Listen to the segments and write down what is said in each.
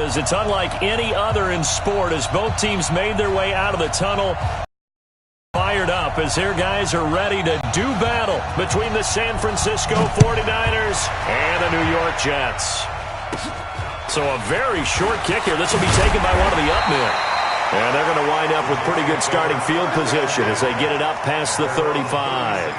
is. It's unlike any other in sport as both teams made their way out of the tunnel. Fired up as their guys are ready to do battle between the San Francisco 49ers and the New York Jets. So a very short kick here. This will be taken by one of the up men. And they're going to wind up with pretty good starting field position as they get it up past the 35.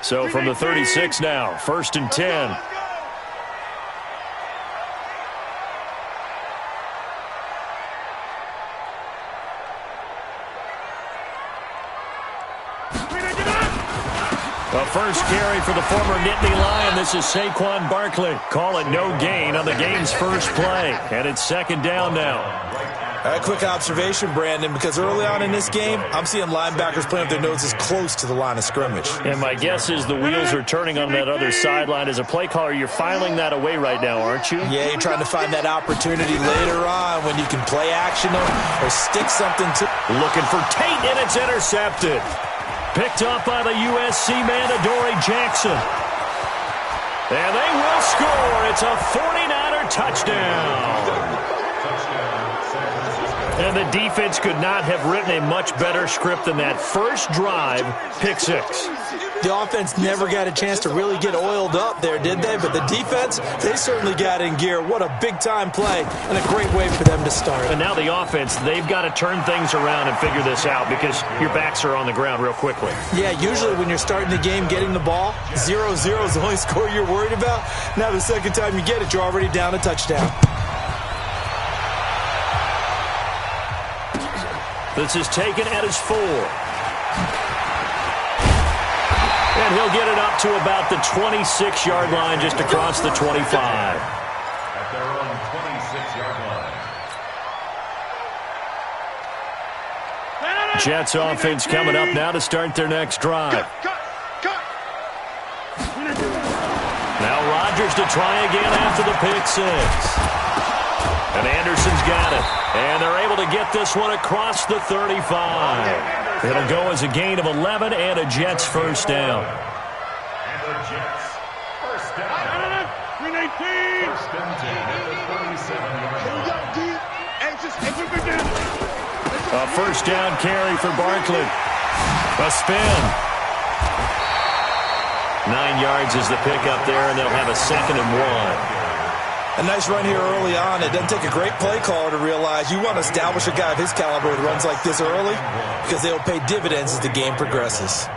So from the 36 now, 1st and 10. A first carry for the former Nittany Lion. This is Saquon Barkley. Call it no gain on the game's first play. And it's 2nd down now. A quick observation, Brandon, because early on in this game, I'm seeing linebackers playing with their noses close to the line of scrimmage. And my guess is the wheels are turning on that other sideline. As a play caller, you're filing that away right now, aren't you? Yeah, you're trying to find that opportunity later on when you can play action them or stick something to. Looking for Tate, and it's intercepted. Picked up by the USC man, Adoree Jackson. And they will score. It's a 49er touchdown. And the defense could not have written a much better script than that first drive, pick 6. The offense never got a chance to really get oiled up there, did they? But the defense, they certainly got in gear. What a big-time play and a great way for them to start. And now the offense, they've got to turn things around and figure this out because your backs are on the ground real quickly. Yeah, usually when you're starting the game getting the ball, 0-0 is the only score you're worried about. Now the second time you get it, you're already down a touchdown. This is taken at his 4. And he'll get it up to about the 26-yard line, just across the 25. At their own 26-yard line. Jets offense coming up now to start their next drive. Now Rodgers to try again after the pick 6. And Anderson's got it. And they're able to get this one across the 35. It'll go as a gain of 11 and a Jets first down. And the Jets first down. First and 10 at the 37-yard line. A first down carry for Barkley. A spin. 9 yards is the pickup there, and they'll have a 2nd and 1. A nice run here early on. It doesn't take a great play caller to realize you want to establish a guy of his caliber with runs like this early because they'll pay dividends as the game progresses.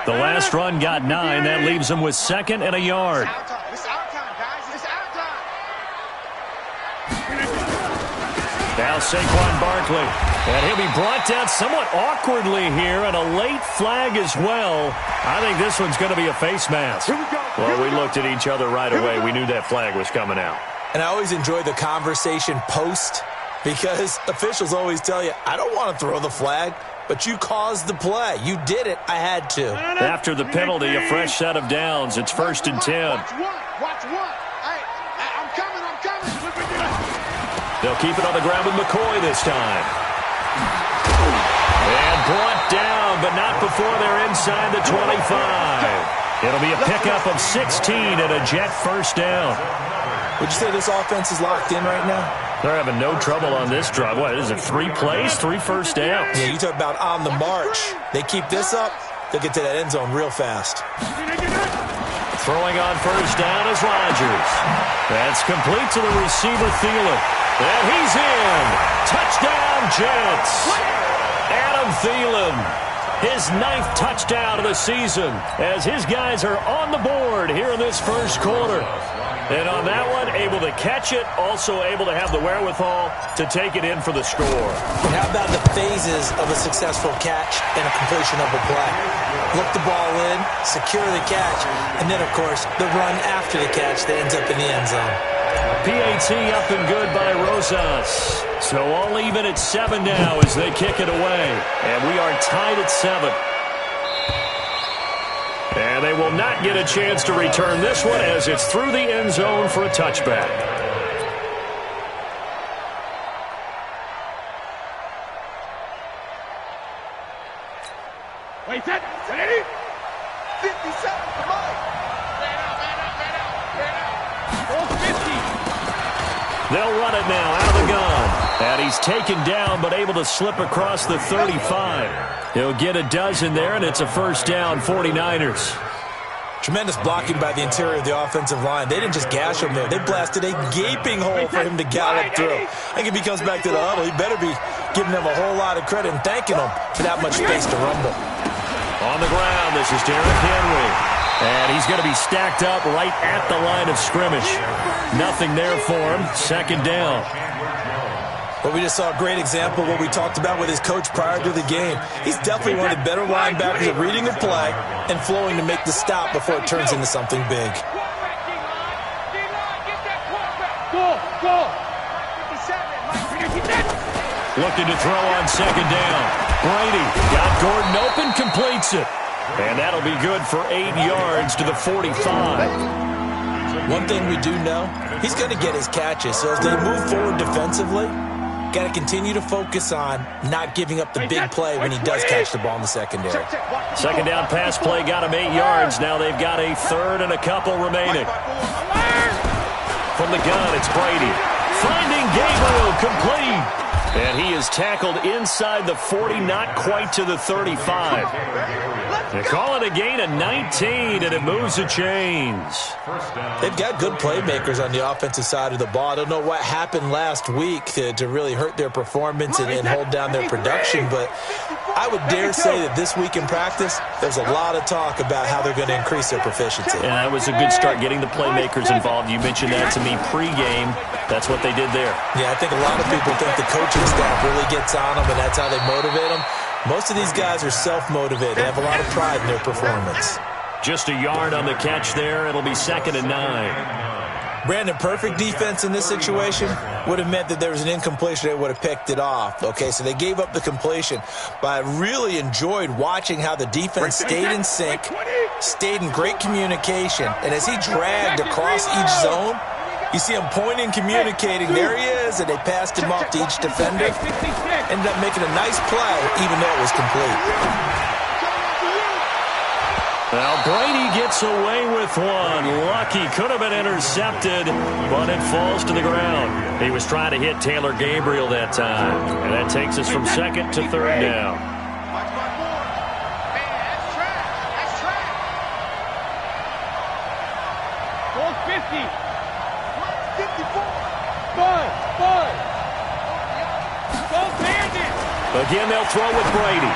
The last run got 9. That leaves them with 2nd and a yard. It's our time, guys. It's our time. Now Saquon Barkley. And he'll be brought down somewhat awkwardly here, and a late flag as well. I think this one's going to be a face mask. Well, we looked at each other right away. We knew that flag was coming out. And I always enjoy the conversation post because officials always tell you, I don't want to throw the flag, but you caused the play. You did it. I had to. After the penalty, a fresh set of downs. It's 1st and 10. Watch one. Hey, I'm coming. They'll keep it on the ground with McCoy this time. And brought down, but not before they're inside the 25. It'll be a pickup of 16 and a Jet first down. Would you say this offense is locked in right now? They're having no trouble on this drive. What is it, 3 plays, 3 first downs? Yeah, you talk about on the march. They keep this up, they'll get to that end zone real fast. Throwing on first down is Rodgers. That's complete to the receiver, Thielen. And he's in. Touchdown, Jets. Adam Thielen, his 9th touchdown of the season as his guys are on the board here in this first quarter. And on that one, able to catch it, also able to have the wherewithal to take it in for the score. And how about the phases of a successful catch and a completion of a play? Look the ball in, secure the catch, and then, of course, the run after the catch that ends up in the end zone. PAT up and good by Rosas. So all even at 7 now as they kick it away. And we are tied at 7. And they will not get a chance to return this one as it's through the end zone for a touchback. Wait, set. Ready? 50 seconds, come on. They'll run it now out of the gun. And he's taken down but able to slip across the 35. He'll get a dozen there, and it's a first down, 49ers. Tremendous blocking by the interior of the offensive line. They didn't just gash him there. They blasted a gaping hole for him to gallop through. I think if he comes back to the huddle, he better be giving them a whole lot of credit and thanking them for that much space to rumble. On the ground, this is Derrick Henry. And he's going to be stacked up right at the line of scrimmage. Nothing there for him. Second down. Well, we just saw a great example of what we talked about with his coach prior to the game. He's definitely one of the better linebackers at reading the play and flowing to make the stop before it turns into something big. Looking to throw on second down. Brady got Gordon open, completes it. And that'll be good for 8 yards to the 45. One thing we do know, he's going to get his catches. So as they move forward defensively, got to continue to focus on not giving up the big play when he does catch the ball in the secondary. Second down pass play got him 8 yards. Now they've got a third and a couple remaining. From the gun, it's Brady. Finding Gabriel, complete. And he is tackled inside the 40, not quite to the 35. They call it a gain of 19, and it moves the chains. They've got good playmakers on the offensive side of the ball. I don't know what happened last week to really hurt their performance and hold down their production, but I would dare say that this week in practice, there's a lot of talk about how they're going to increase their proficiency. And that was a good start, getting the playmakers involved. You mentioned that to me pregame. That's what they did there. Yeah, I think a lot of people think the coaching staff really gets on them, and that's how they motivate them. Most of these guys are self-motivated. They have a lot of pride in their performance. Just a yard on the catch there. It'll be 2nd and 9. Brandon, perfect defense in this situation would have meant that there was an incompletion. They would have picked it off. Okay, so they gave up the completion. But I really enjoyed watching how the defense stayed in sync, stayed in great communication. And as he dragged across each zone, you see him pointing, communicating. There he is, and they passed him off to each defender. Ended up making a nice play, even though it was complete. Well, Brady gets away with one. Lucky, could have been intercepted, but it falls to the ground. He was trying to hit Taylor Gabriel that time. And that takes us from 2nd to 3rd down. Again, they'll throw with Brady.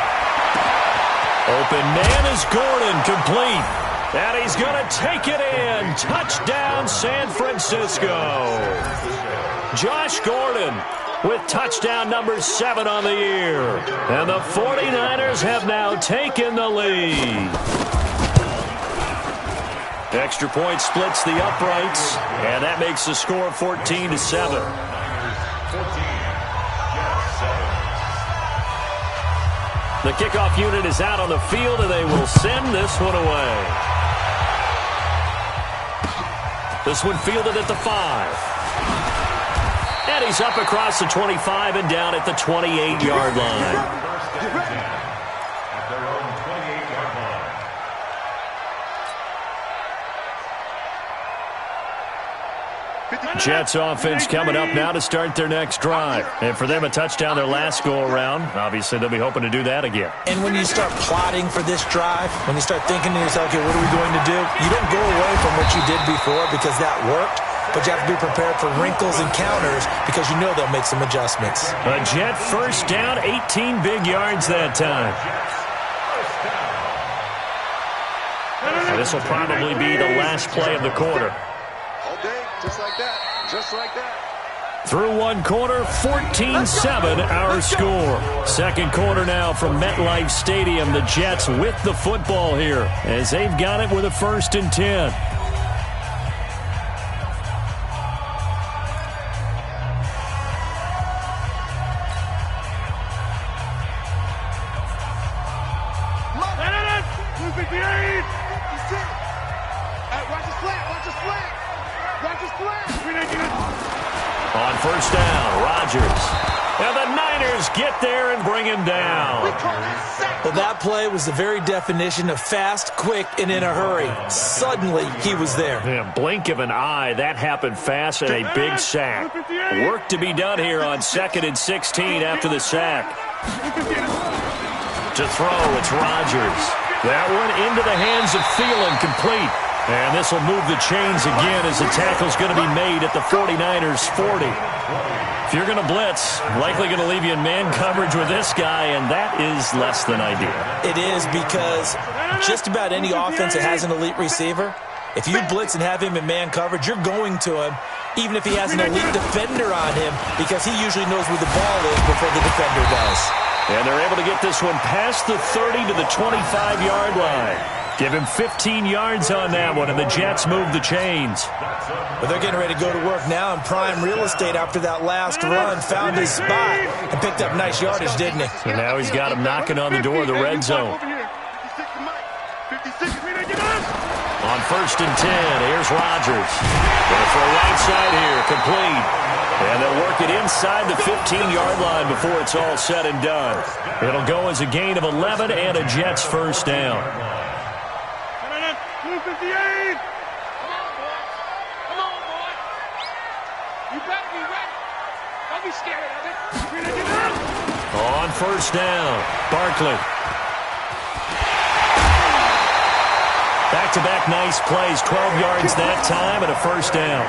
Open man is Gordon, complete. And he's going to take it in. Touchdown, San Francisco. Josh Gordon with touchdown number 7 on the year. And the 49ers have now taken the lead. Extra point splits the uprights, and that makes the score 14-7. The kickoff unit is out on the field, and they will send this one away. This one fielded at the 5. And he's up across the 25 and down at the 28-yard line. Jets offense coming up now to start their next drive. And for them, a touchdown their last go-around. Obviously, they'll be hoping to do that again. And when you start plotting for this drive, when you start thinking to yourself, okay, what are we going to do? You don't go away from what you did before because that worked, but you have to be prepared for wrinkles and counters because you know they'll make some adjustments. A Jet first down, 18 big yards that time. And this will probably be the last play of the quarter. All day, just like that. Just like that. Through one quarter, 14-7 our score. Second quarter now from MetLife Stadium. The Jets with the football here as they've got it with a 1st and 10. On first down, Rodgers. And the Niners get there and bring him down. Well, that play was the very definition of fast, quick, and in a hurry. Suddenly, he was there. Yeah, blink of an eye, that happened fast and a big sack. Work to be done here on 2nd and 16 after the sack. To throw, it's Rodgers. That one into the hands of Thielen, complete. And this will move the chains again as the tackle's going to be made at the 49ers 40. If you're going to blitz, likely going to leave you in man coverage with this guy, and that is less than ideal. It is, because just about any offense that has an elite receiver, if you blitz and have him in man coverage, you're going to him, even if he has an elite defender on him, because he usually knows where the ball is before the defender does. And they're able to get this one past the 30 to the 25-yard line. Give him 15 yards on that one, and the Jets move the chains. But they're getting ready to go to work now in prime real estate after that last run. Found his spot and picked up nice yardage, didn't he? And now he's got him knocking on the door of the red zone. On 1st and 10, here's Rodgers. Going for a right side here, complete. And they'll work it inside the 15-yard line before it's all said and done. It'll go as a gain of 11 and a Jets first down. 58! Come on, boy. You better be ready. Don't be scared of it. On 1st down, Barkley. Back-to-back nice plays, 12 yards that time and a 1st down.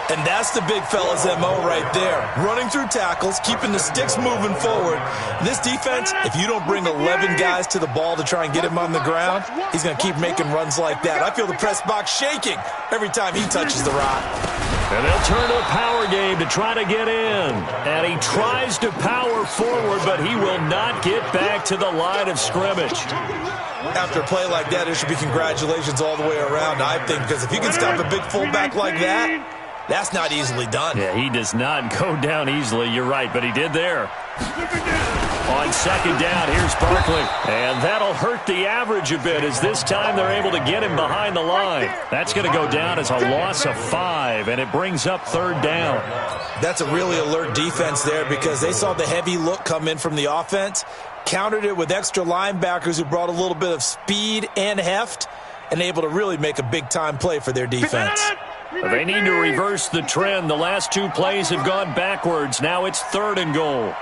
And that's the big fella's MO right there. Running through tackles, keeping the sticks moving forward. This defense, if you don't bring 11 guys to the ball to try and get him on the ground, he's going to keep making runs like that. I feel the press box shaking every time he touches the rock. And they'll turn to a power game to try to get in. And he tries to power forward, but he will not get back to the line of scrimmage. After a play like that, there should be congratulations all the way around, I think, because if you can stop a big fullback like that, that's not easily done. Yeah, he does not go down easily. You're right, but he did there. On 2nd down, here's Barkley. And that'll hurt the average a bit, as this time they're able to get him behind the line. That's going to go down as a loss of 5, and it brings up 3rd down. That's a really alert defense there, because they saw the heavy look come in from the offense, countered it with extra linebackers who brought a little bit of speed and heft, and able to really make a big-time play for their defense. They need to reverse the trend. The last 2 plays have gone backwards. Now it's 3rd and goal.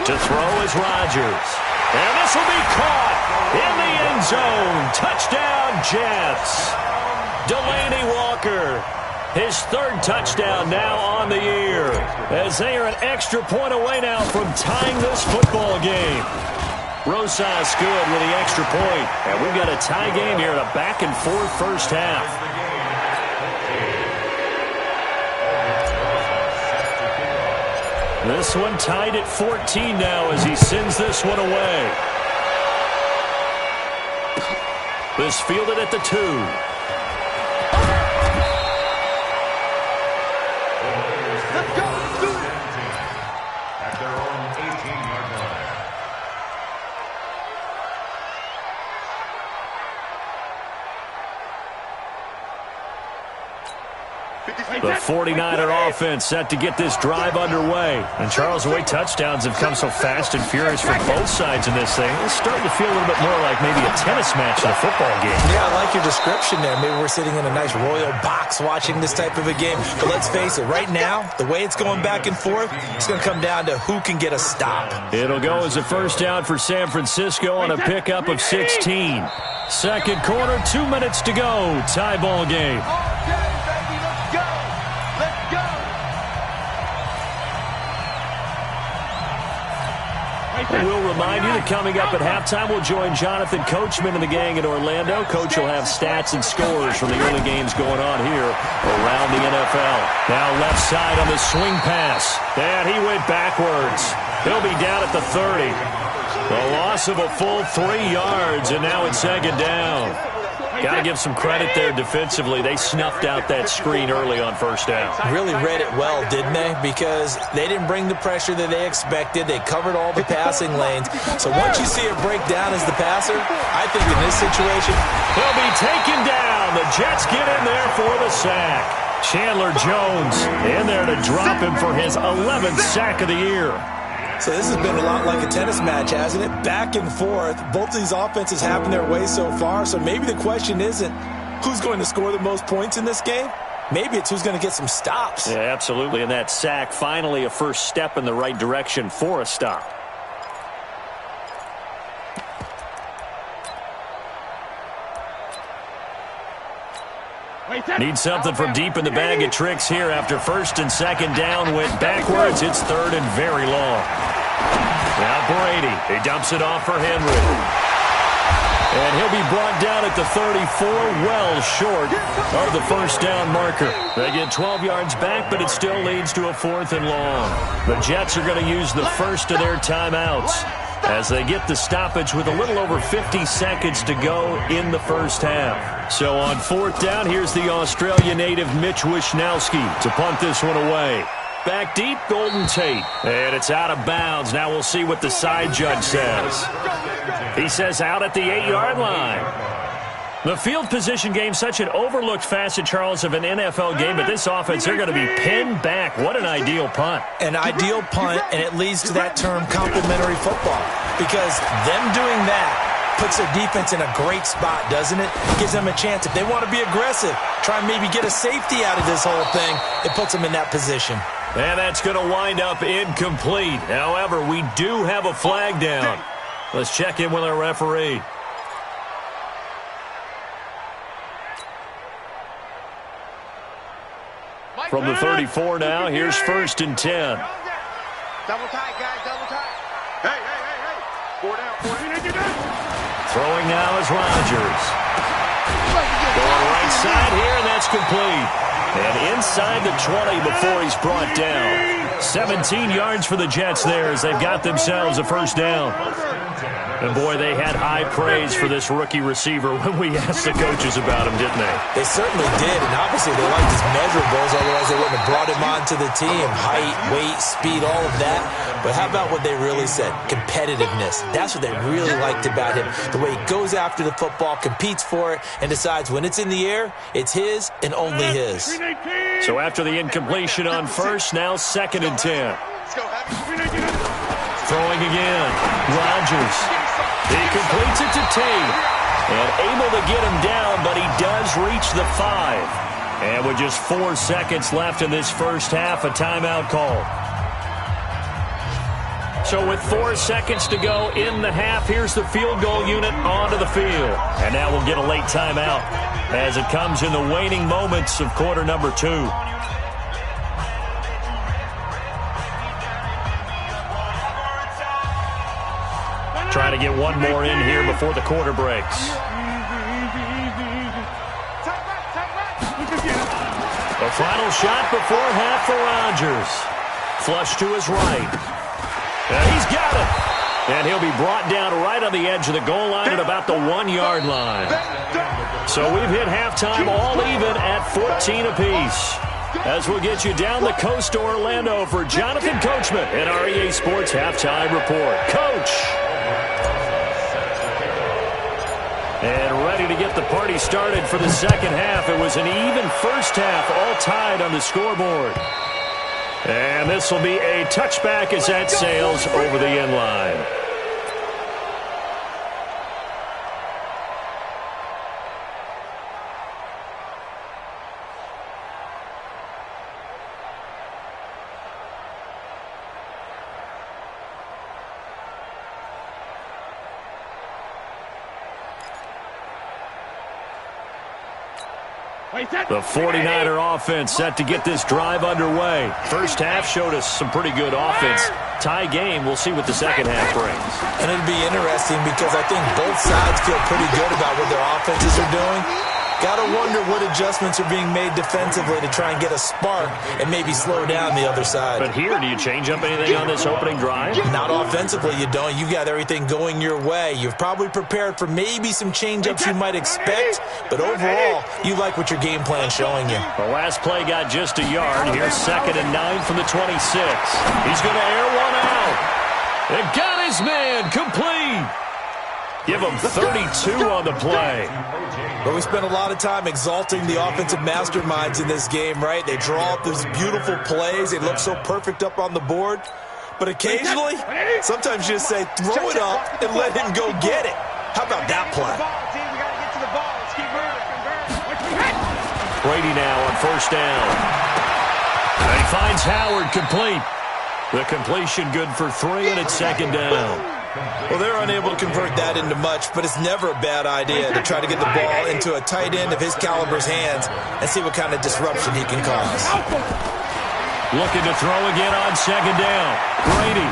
To throw is Rodgers. And this will be caught in the end zone. Touchdown, Jets. Delaney Walker, his 3rd touchdown now on the year, as they are an extra point away now from tying this football game. Rosas good with the extra point. And we've got a tie game here in a back-and-forth first half. This one tied at 14 now as he sends this one away. This fielded at the 2. Let's go. At their own 18-yard line. The 49er offense set to get this drive underway. And Charles, the way touchdowns have come so fast and furious from both sides in this thing, it's starting to feel a little bit more like maybe a tennis match than a football game. Yeah, I like your description there. Maybe we're sitting in a nice royal box watching this type of a game. But let's face it, right now, the way it's going back and forth, it's going to come down to who can get a stop. It'll go as a 1st down for San Francisco on a pickup of 16. 2nd quarter, 2 minutes to go. Tie ball game. We'll remind you that coming up at halftime, we'll join Jonathan Coachman and the gang in Orlando. Coach will have stats and scores from the early games going on here around the NFL. Now left side on the swing pass. And he went backwards. He'll be down at the 30. The loss of a full 3 yards, and now it's 2nd down. Got to give some credit there defensively. They snuffed out that screen early on 1st down. Really read it well, didn't they? Because they didn't bring the pressure that they expected. They covered all the passing lanes. So once you see it break down as the passer, I think in this situation, he'll be taken down. The Jets get in there for the sack. Chandler Jones in there to drop him for his 11th sack of the year. So this has been a lot like a tennis match, hasn't it? Back and forth. Both of these offenses having their way so far. So maybe the question isn't who's going to score the most points in this game. Maybe it's who's going to get some stops. Yeah, absolutely. And that sack, finally a first step in the right direction for a stop. Need something from deep in the bag of tricks here after first and second down went backwards. It's third and very long. Now Brady. He dumps it off for Henry. And he'll be brought down at the 34, well short of the first down marker. They get 12 yards back, but it still leads to a 4th and long. The Jets are going to use the first of their timeouts as they get the stoppage with a little over 50 seconds to go in the first half. So on 4th down, here's the Australia native Mitch Wishnowski to punt this one away. Back deep, Golden Tate. And it's out of bounds. Now we'll see what the side judge says. He says out at the 8-yard line. The field position game, such an overlooked facet, Charles, of an NFL game, but this offense, they're going to be pinned back. What an ideal punt. An ideal punt, and it leads to that term complementary football, because them doing that puts their defense in a great spot, doesn't it? Gives them a chance. If they want to be aggressive, try and maybe get a safety out of this whole thing, it puts them in that position. And that's going to wind up incomplete. However, we do have a flag down. Let's check in with our referee. From the 34 now, here's 1st and 10. Double tight, guys, double tight. Hey. 4 down. Throwing now is Rodgers. Going right side here, and that's complete. And inside the 20 before he's brought down. 17 yards for the Jets there as they've got themselves a first down. And, boy, they had high praise for this rookie receiver when we asked the coaches about him, didn't they? They certainly did, and obviously they liked his measurables, otherwise they wouldn't have brought him onto the team. Height, weight, speed, all of that. But how about what they really said? Competitiveness. That's what they really liked about him. The way he goes after the football, competes for it, and decides when it's in the air, it's his and only his. So after the incompletion on first, now 2nd and 10. Throwing again. Rodgers. He completes it to Tate. And able to get him down, but he does reach the 5. And with just 4 seconds left in this first half, a timeout call. So with 4 seconds to go in the half, here's the field goal unit onto the field. And now we'll get a late timeout as it comes in the waning moments of quarter number 2. Trying to get one more in here before the quarter breaks. The final shot before half for Rodgers. Flush to his right. And he's got it. And he'll be brought down right on the edge of the goal line at about the 1-yard line. So we've hit halftime all even at 14 apiece. As we'll get you down the coast to Orlando for Jonathan Coachman in our EA Sports Halftime Report. Coach! And ready to get the party started for the second half. It was an even first half, all tied on the scoreboard. And this will be a touchback as that sails over the end line. The 49er offense set to get this drive underway. First half showed us some pretty good offense. Tie game, we'll see what the second half brings. And it'll be interesting because I think both sides feel pretty good about what their offenses are doing. Got to wonder what adjustments are being made defensively to try and get a spark and maybe slow down the other side. But here, do you change up anything on this opening drive? Not offensively, you don't. You got everything going your way. You've probably prepared for maybe some change-ups you might expect, but overall, you like what your game plan's showing you. The last play got just a yard. Here's 2nd and 9 from the 26. He's going to air one out. And got his man complete. Give them 32 on the play. But we spent a lot of time exalting the offensive masterminds in this game, right? They draw up these beautiful plays. They look so perfect up on the board. But occasionally, sometimes you just say, throw it up and let him go get it. How about that play? Brady now on first down. And he finds Howard complete. The completion good for 3, and it's second down. Well, they're unable to convert that into much, but it's never a bad idea to try to get the ball into a tight end of his caliber's hands and see what kind of disruption he can cause. Looking to throw again on second down. Brady.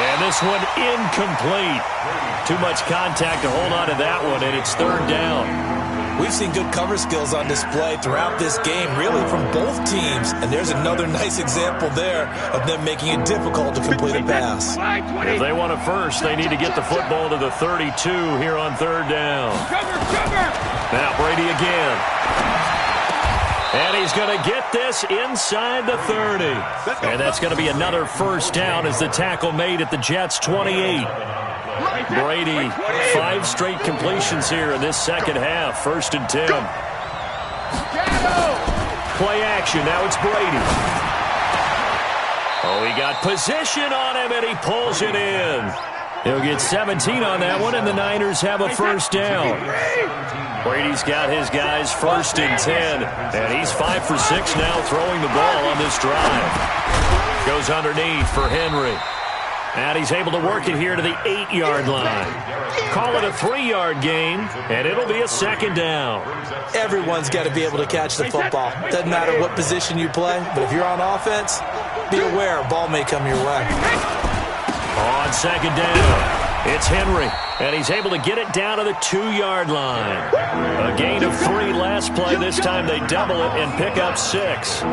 And this one incomplete. Too much contact to hold on to that one, and it's third down. We've seen good cover skills on display throughout this game, really from both teams. And there's another nice example there of them making it difficult to complete a pass. If they want a first, they need to get the football to the 32 here on third down. Now Brady again. And he's going to get this inside the 30. And that's going to be another first down as the tackle made at the Jets' 28. Brady, 5 straight completions here in this second half. First and 10. Play action. Now it's Brady. Oh, he got position on him, and he pulls it in. He'll get 17 on that one, and the Niners have a first down. Brady's got his guys first and 10, and he's 5 for 6 now throwing the ball on this drive. Goes underneath for Henry. And he's able to work it here to the 8-yard line. Call it a 3-yard gain, and it'll be a second down. Everyone's got to be able to catch the football. Doesn't matter what position you play, but if you're on offense, be aware a ball may come your way. On second down, it's Henry, and he's able to get it down to the 2-yard line. A gain of 3 last play. This time they double it and pick up 6.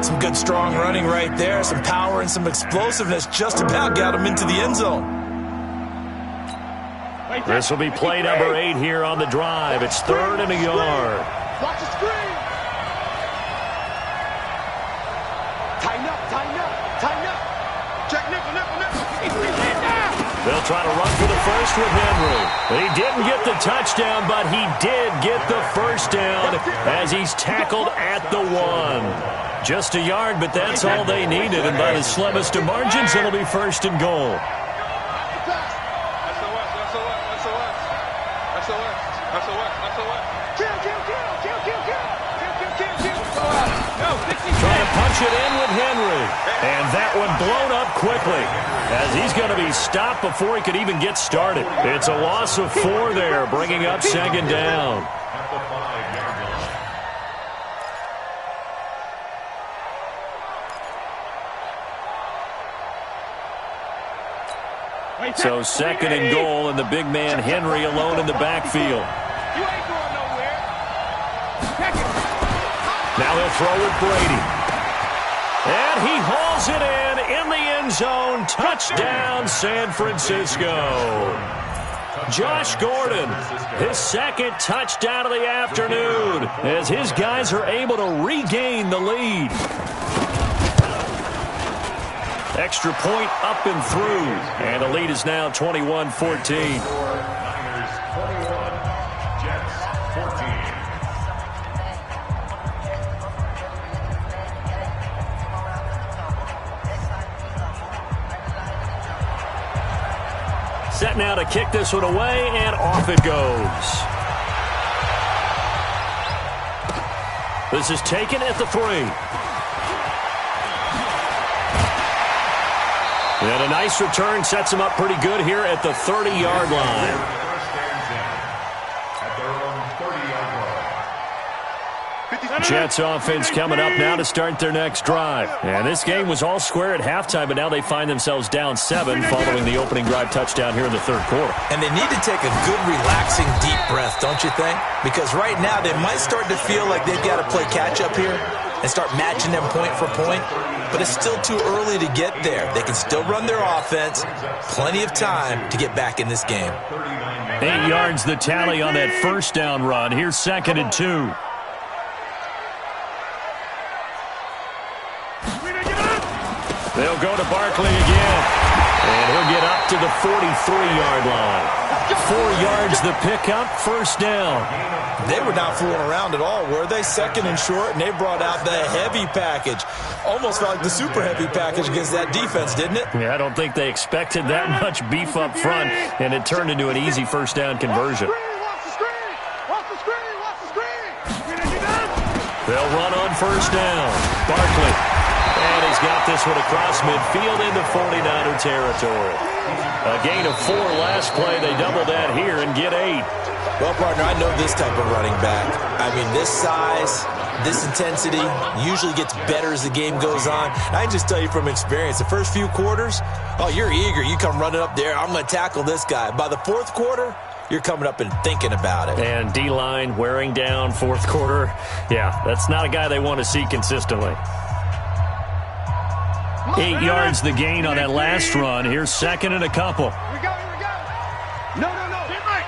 Some good strong running right there, some power and some explosiveness just about got him into the end zone. This will be play number 8 here on the drive. It's 3rd and a yard. Watch the screen. Tighten up, tighten up, tighten up. Check nickel, nickel, nickel. They'll try to run for the first with Henry. He didn't get the touchdown, but he did get the first down as he's tackled at the 1. Just a yard, but that's all they needed, and by the slimmest of margins, it'll be first and goal. Trying to punch it in with Henry. And that one blown up quickly as he's going to be stopped before he could even get started. It's a loss of 4 there, bringing up second down. So second and goal, and the big man Henry alone in the backfield. Now he'll throw with Brady. And he hauls it in the end zone. Touchdown, San Francisco. Josh Gordon, his second touchdown of the afternoon, as his guys are able to regain the lead. Extra point up and through, and the lead is now 21-14. Set now to kick this one away, and off it goes. This is taken at the 3. And a nice return sets him up pretty good here at the 30-yard line. Jets offense coming up now to start their next drive. And this game was all square at halftime, but now they find themselves down 7 following the opening drive touchdown here in the third quarter. And they need to take a good, relaxing, deep breath, don't you think? Because right now they might start to feel like they've got to play catch-up here and start matching them point for point. But it's still too early to get there. They can still run their offense. Plenty of time to get back in this game. 8 yards the tally on that first down run. Here's second and 2. They'll go to Barkley again. And he'll get up to the 43-yard line. 4 yards the pickup, first down. They were not fooling around at all, were they? Second and short, and they brought out the heavy package. Almost felt like the super heavy package against that defense, didn't it? Yeah, I don't think they expected that much beef up front, and it turned into an easy first down conversion. They'll run on first down. Barkley. And he's got this one across midfield into 49er territory. A gain of 4 last play. They double that here and get 8. Well, partner, I know this type of running back. I mean, this size, this intensity usually gets better as the game goes on. And I can just tell you from experience, the first few quarters, oh, you're eager. You come running up there, I'm going to tackle this guy. By the fourth quarter, you're coming up and thinking about it. And D-line wearing down fourth quarter. Yeah, that's not a guy they want to see consistently. 8 yards the gain on that last run. Here's second and a couple. Here we go. No. Get right.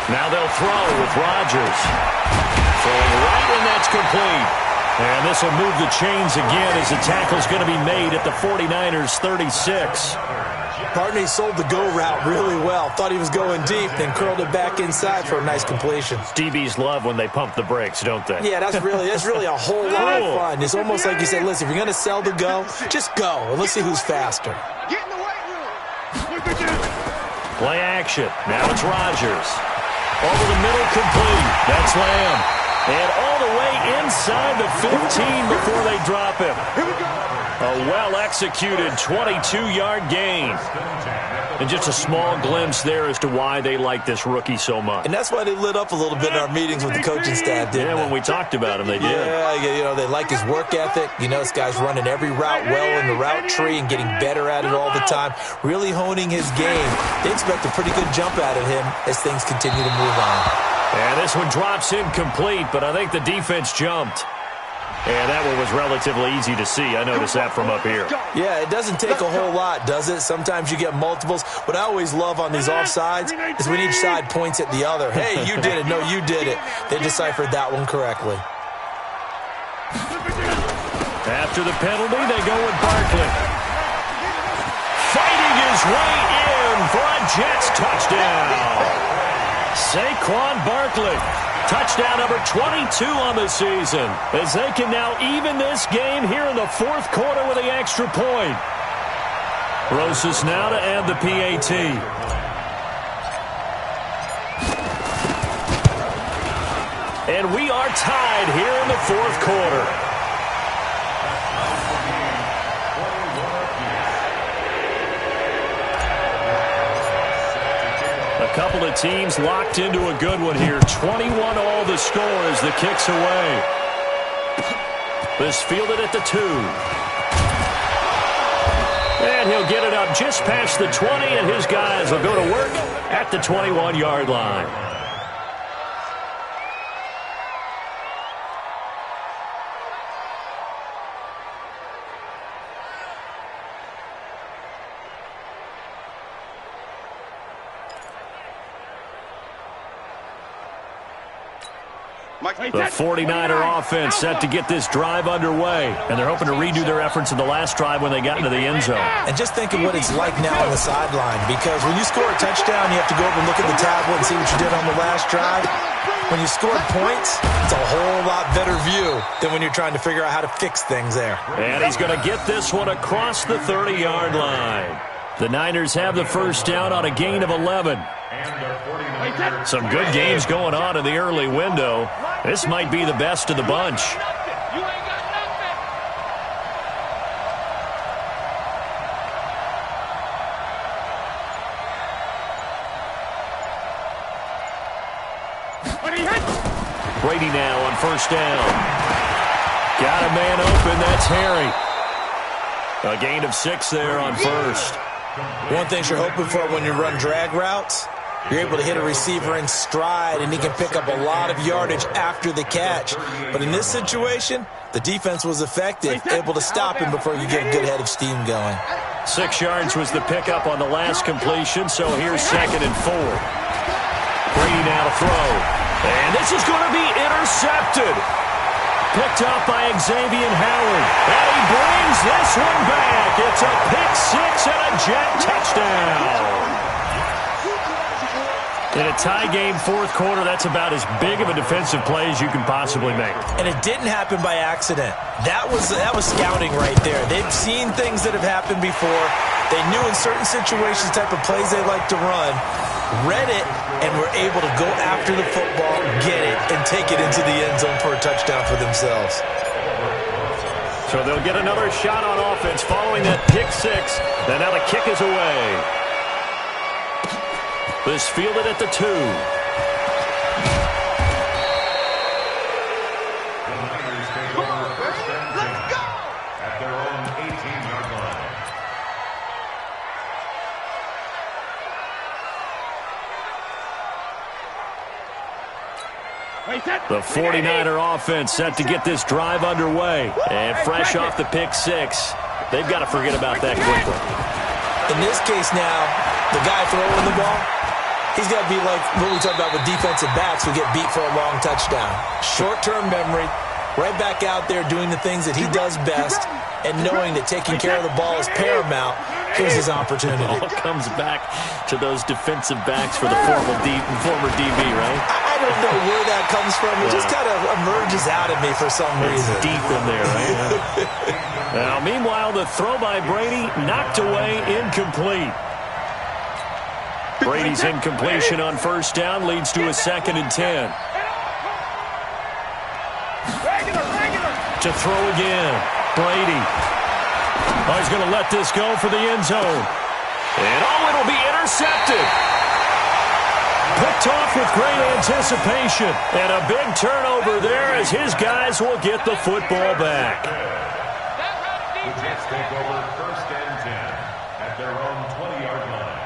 Now they'll throw with Rodgers. Throwing right, and that's complete. And this will move the chains again as the tackle's going to be made at the 49ers' 36. Partner, he sold the go route really well. Thought he was going deep, then curled it back inside for a nice completion. DBs love when they pump the brakes, don't they? Yeah, that's really a whole lot of fun. It's almost like you said, listen, if you're going to sell the go, just go, and let's see who's faster. Get in the weight room. Play action. Now it's Rodgers. Over the middle, complete. That's Lamb. And all the way inside the 15 before they drop him. A well-executed 22-yard gain. And just a small glimpse there as to why they like this rookie so much. And that's why they lit up a little bit in our meetings with the coaching staff, didn't they? When we talked about him, they did. Yeah, they like his work ethic. This guy's running every route well in the route tree and getting better at it all the time, really honing his game. They expect a pretty good jump out of him as things continue to move on. And this one drops incomplete, but I think the defense jumped. And that one was relatively easy to see. I noticed that from up here. Yeah, it doesn't take a whole lot, does it? Sometimes you get multiples. What I always love on these offsides is when each side points at the other. Hey, you did it. No, you did it. They deciphered that one correctly. After the penalty, they go with Barkley. Fighting his way in for a Jets touchdown. Saquon Barkley, touchdown number 22 on the season, as they can now even this game here in the fourth quarter with the extra point. Rosas now to add the PAT. And we are tied here in the fourth quarter. A couple of teams locked into a good one here. 21 all the score as the kick's away. This fielded at the 2. And he'll get it up just past the 20, and his guys will go to work at the 21-yard line. The 49er offense set to get this drive underway, and they're hoping to redo their efforts in the last drive when they got into the end zone. And just think of what it's like now on the sideline, because when you score a touchdown, you have to go over and look at the tablet and see what you did on the last drive. When you scored points, it's a whole lot better view than when you're trying to figure out how to fix things there. And he's going to get this one across the 30-yard line. The Niners have the first down on a gain of 11. Some good games going on in the early window. This might be the best of the bunch. Brady now on first down. Got a man open. That's Harry. A gain of 6 there on first. One thing you're hoping for when you run drag routes, you're able to hit a receiver in stride, and he can pick up a lot of yardage after the catch. But in this situation, the defense was effective, able to stop him before you get a good head of steam going. 6 yards was the pickup on the last completion, so here's 2nd and 4. Brady now to throw. And this is going to be intercepted. Picked off by Xavier Howard. And he brings this one back. It's a pick six and a Jet touchdown. In a tie game, fourth quarter, that's about as big of a defensive play as you can possibly make. And it didn't happen by accident. That was scouting right there. They've seen things that have happened before. They knew in certain situations the type of plays they like to run, read it, and were able to go after the football, get it, and take it into the end zone for a touchdown for themselves. So they'll get another shot on offense following that pick six. And now the kick is away. This fielded at the 2. The Niners take over first and 10 at their own 18-yard line. The 49er offense set to get this drive underway. And fresh off the pick six, they've got to forget about that quickly. In this case now, the guy throwing the ball, he's got to be like what we talk about with defensive backs who get beat for a long touchdown. Short-term memory, right back out there doing the things that he does best, and knowing that taking care of the ball is paramount. Here's his opportunity. It all comes back to those defensive backs for the former DB, right? I don't know where that comes from. It just kind of emerges out of me for some reason. It's deep in there, right? Now, meanwhile, the throw by Brady knocked away, incomplete. Brady's incompletion on first down leads to a 2nd and 10. To throw again. Brady. Oh, he's going to let this go for the end zone. And oh, it'll be intercepted. Picked off with great anticipation. And a big turnover there as his guys will get the football back. The Jets take over first and 10 at their own 20-yard line.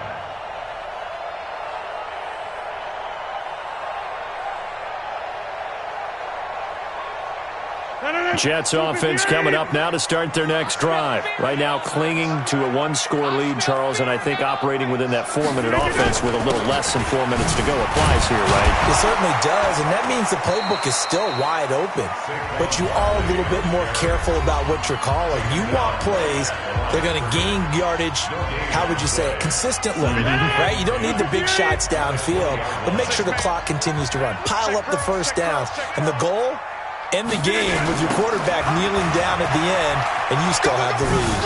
Jets offense coming up now to start their next drive. Right now clinging to a one-score lead, Charles, and I think operating within that 4-minute offense with a little less than 4 minutes to go applies here, right? It certainly does, and that means the playbook is still wide open. But you are a little bit more careful about what you're calling. You want plays, they're going to gain yardage, how would you say it, consistently, right? You don't need the big shots downfield, but make sure the clock continues to run. Pile up the first downs, and the goal? End the game with your quarterback kneeling down at the end, and you still have the lead.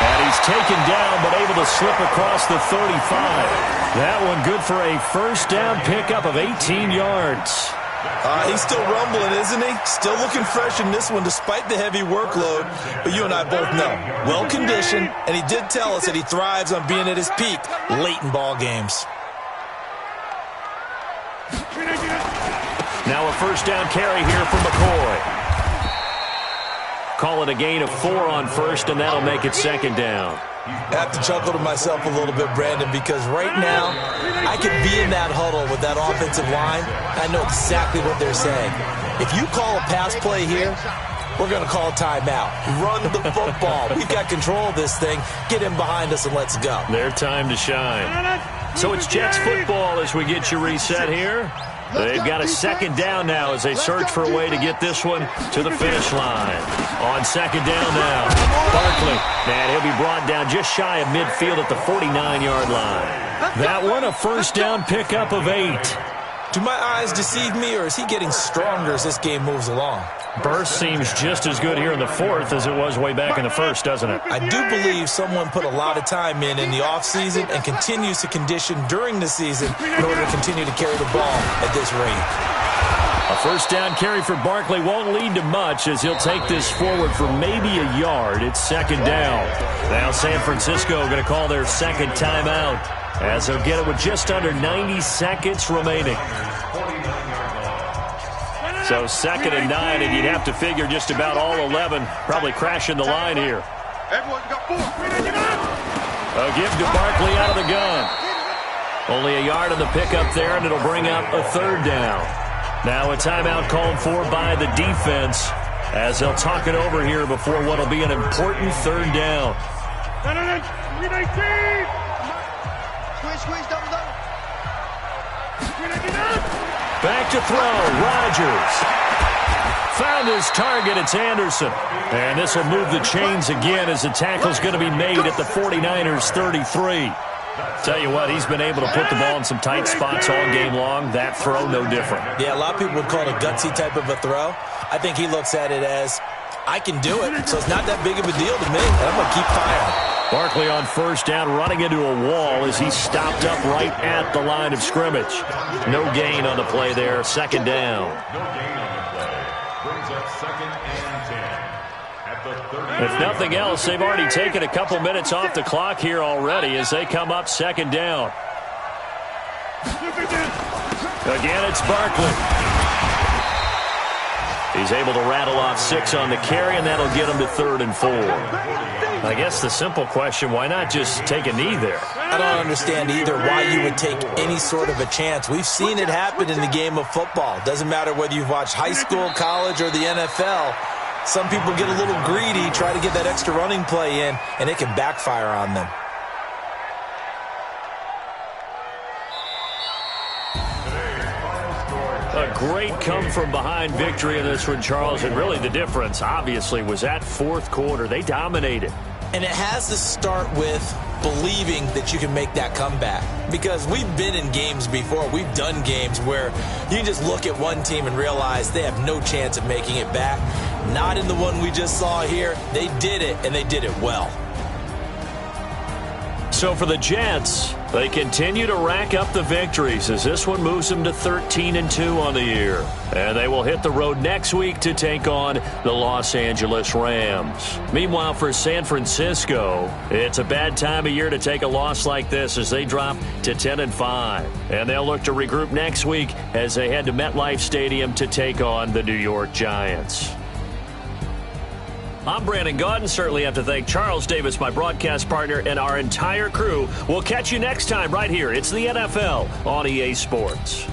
And he's taken down, but able to slip across the 35. That one good for a first down pickup of 18 yards. He's still rumbling, isn't he? Still looking fresh in this one despite the heavy workload. But you and I both know, well-conditioned, and he did tell us that he thrives on being at his peak late in ball games. Now a first down carry here from McCoy. Call it a gain of 4 on first, and that'll make it 2nd down. I have to chuckle to myself a little bit, Brandon, because right now I could be in that huddle with that offensive line. I know exactly what they're saying. If you call a pass play here, we're going to call a timeout. Run the football. We've got control of this thing. Get in behind us and let's go. Their time to shine. So it's Jets football as we get you reset here. They've got a 2nd down now as they search for a way to get this one to the finish line. On 2nd down now, Barkley. And he'll be brought down just shy of midfield at the 49-yard line. That one a first down pickup of 8. Do my eyes deceive me, or is he getting stronger as this game moves along? Burst seems just as good here in the 4th as it was way back in the 1st, doesn't it? I do believe someone put a lot of time in the offseason and continues to condition during the season in order to continue to carry the ball at this rate. A first down carry for Barkley won't lead to much as he'll take this forward for maybe a yard. It's 2nd down. Now San Francisco going to call their 2nd timeout as they'll get it with just under 90 seconds remaining. So 2nd and 9, and you'd have to figure just about all 11 probably crashing the line here. Everyone's got 4. A give to Barkley out of the gun. Only a yard on the pickup there, and it'll bring up a 3rd down. Now a timeout called for by the defense as they'll talk it over here before what will be an important 3rd down. Squeeze, double. Back to throw. Rodgers. Found his target. It's Anderson. And this will move the chains again as the tackle's going to be made at the 49ers 33. Tell you what, he's been able to put the ball in some tight spots all game long. That throw, no different. Yeah, a lot of people would call it a gutsy type of a throw. I think he looks at it as, I can do it, so it's not that big of a deal to me, and I'm going to keep firing. Barkley on first down, running into a wall as he stopped up right at the line of scrimmage. No gain on the play there, second down. No gain on the play. Brings up 2nd and 10. At the 30. If nothing else, they've already taken a couple minutes off the clock here already as they come up second down. Again, it's Barkley. He's able to rattle off 6 on the carry, and that'll get him to 3rd and 4. I guess the simple question, why not just take a knee there? I don't understand either why you would take any sort of a chance. We've seen it happen in the game of football. Doesn't matter whether you've watched high school, college, or the NFL. Some people get a little greedy, try to get that extra running play in, and it can backfire on them. A great come-from-behind victory in this one, Charles, and really the difference, obviously, was that fourth quarter. They dominated. And it has to start with believing that you can make that comeback. Because we've been in games before. We've done games where you can just look at one team and realize they have no chance of making it back. Not in the one we just saw here. They did it, and they did it well. So for the Jets, they continue to rack up the victories as this one moves them to 13-2 on the year. And they will hit the road next week to take on the Los Angeles Rams. Meanwhile, for San Francisco, it's a bad time of year to take a loss like this as they drop to 10-5. And they'll look to regroup next week as they head to MetLife Stadium to take on the New York Giants. I'm Brandon Gaudin. Certainly have to thank Charles Davis, my broadcast partner, and our entire crew. We'll catch you next time right here. It's the NFL on EA Sports.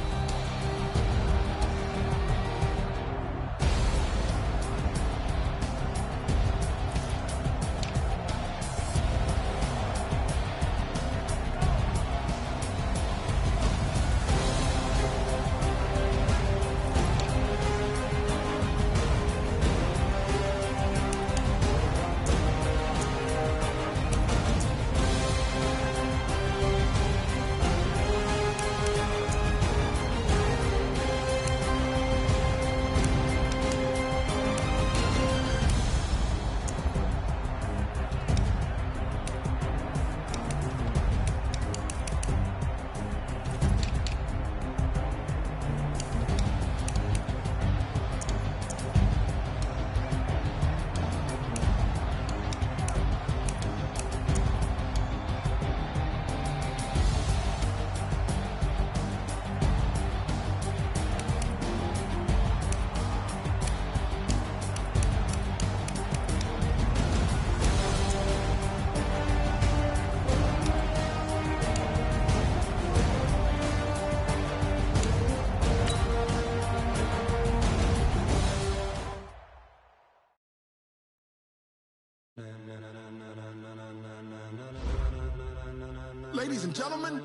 Ladies and gentlemen,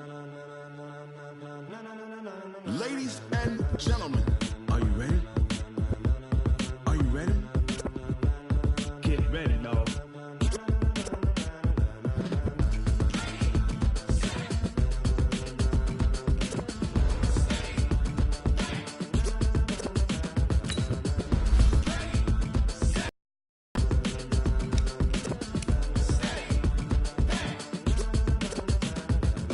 ladies and gentlemen, are you ready? Are you ready? Get ready, dog.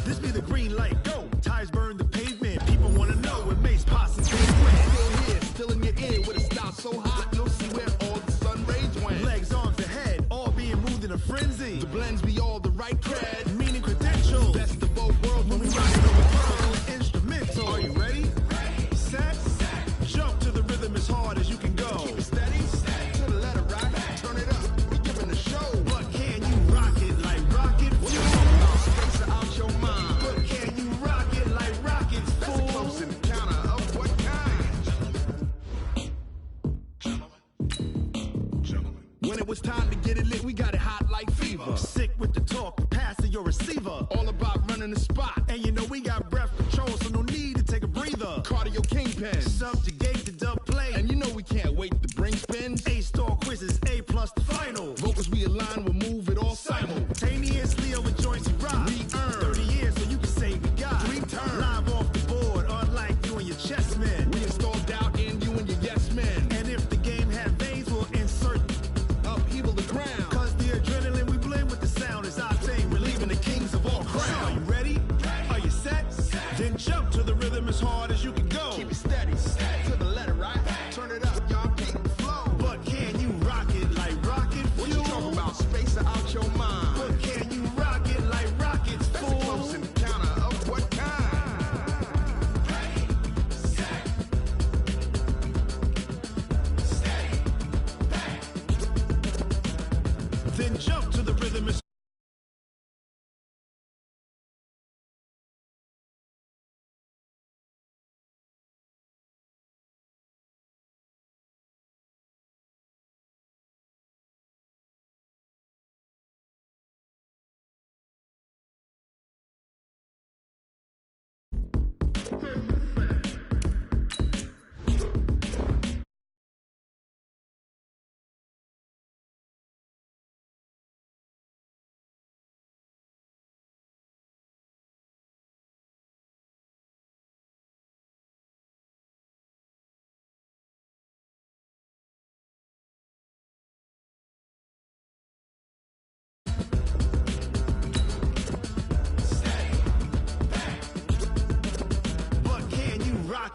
This be the green light, go. Tires burn the pavement. People want to know what makes posse still here, still in your ear with a style so hot, you'll see where all the sun rays went. Legs, arms, and head, all being moved in a frenzy. The blends be all the right cred, meaning credentials. Best of both worlds when we rock it over pearl instrumental. Are you ready? Set, jump to the rhythm as hard as you can go. Keep it steady, to the letter right, turn it up. We giving a show, but can you rock it like rocket fuel? Space it out your mind, but can you rock it like rockets full? That's a close encounter of what kind? When it was time to get it lit, we got it hot like fever. Sick with the talk, passing your receiver. All about running the spot, and you know we got breath control, so no need to take a breather. Cardio kingpin, subjugate the dub play. And you know we can't wait to bring spins. A-star quizzes, A+ the final. Vocals we align, we'll move it all simultaneously over joints and rock. We earn 30 years so you can say we got 3 turns. Live off the board, unlike you and your chess men. We install doubt in you and your yes men. And if the game had veins, we'll insert upheaval the ground. Cause the adrenaline we blend with the sound is our thing. Relieving the kings of all crowns. Are you ready? Are you set? Then jump to the rhythm as hard as you can go. Keep it steady, to the letter, right? Turn it up, y'all, keep the flow. But can you rock it like rocket fuel? What you talking about? Space out your mind. But can you rock it like rockets, fool? That's a close encounter of what kind? Ready, set, steady, back. Then jump to the rhythm as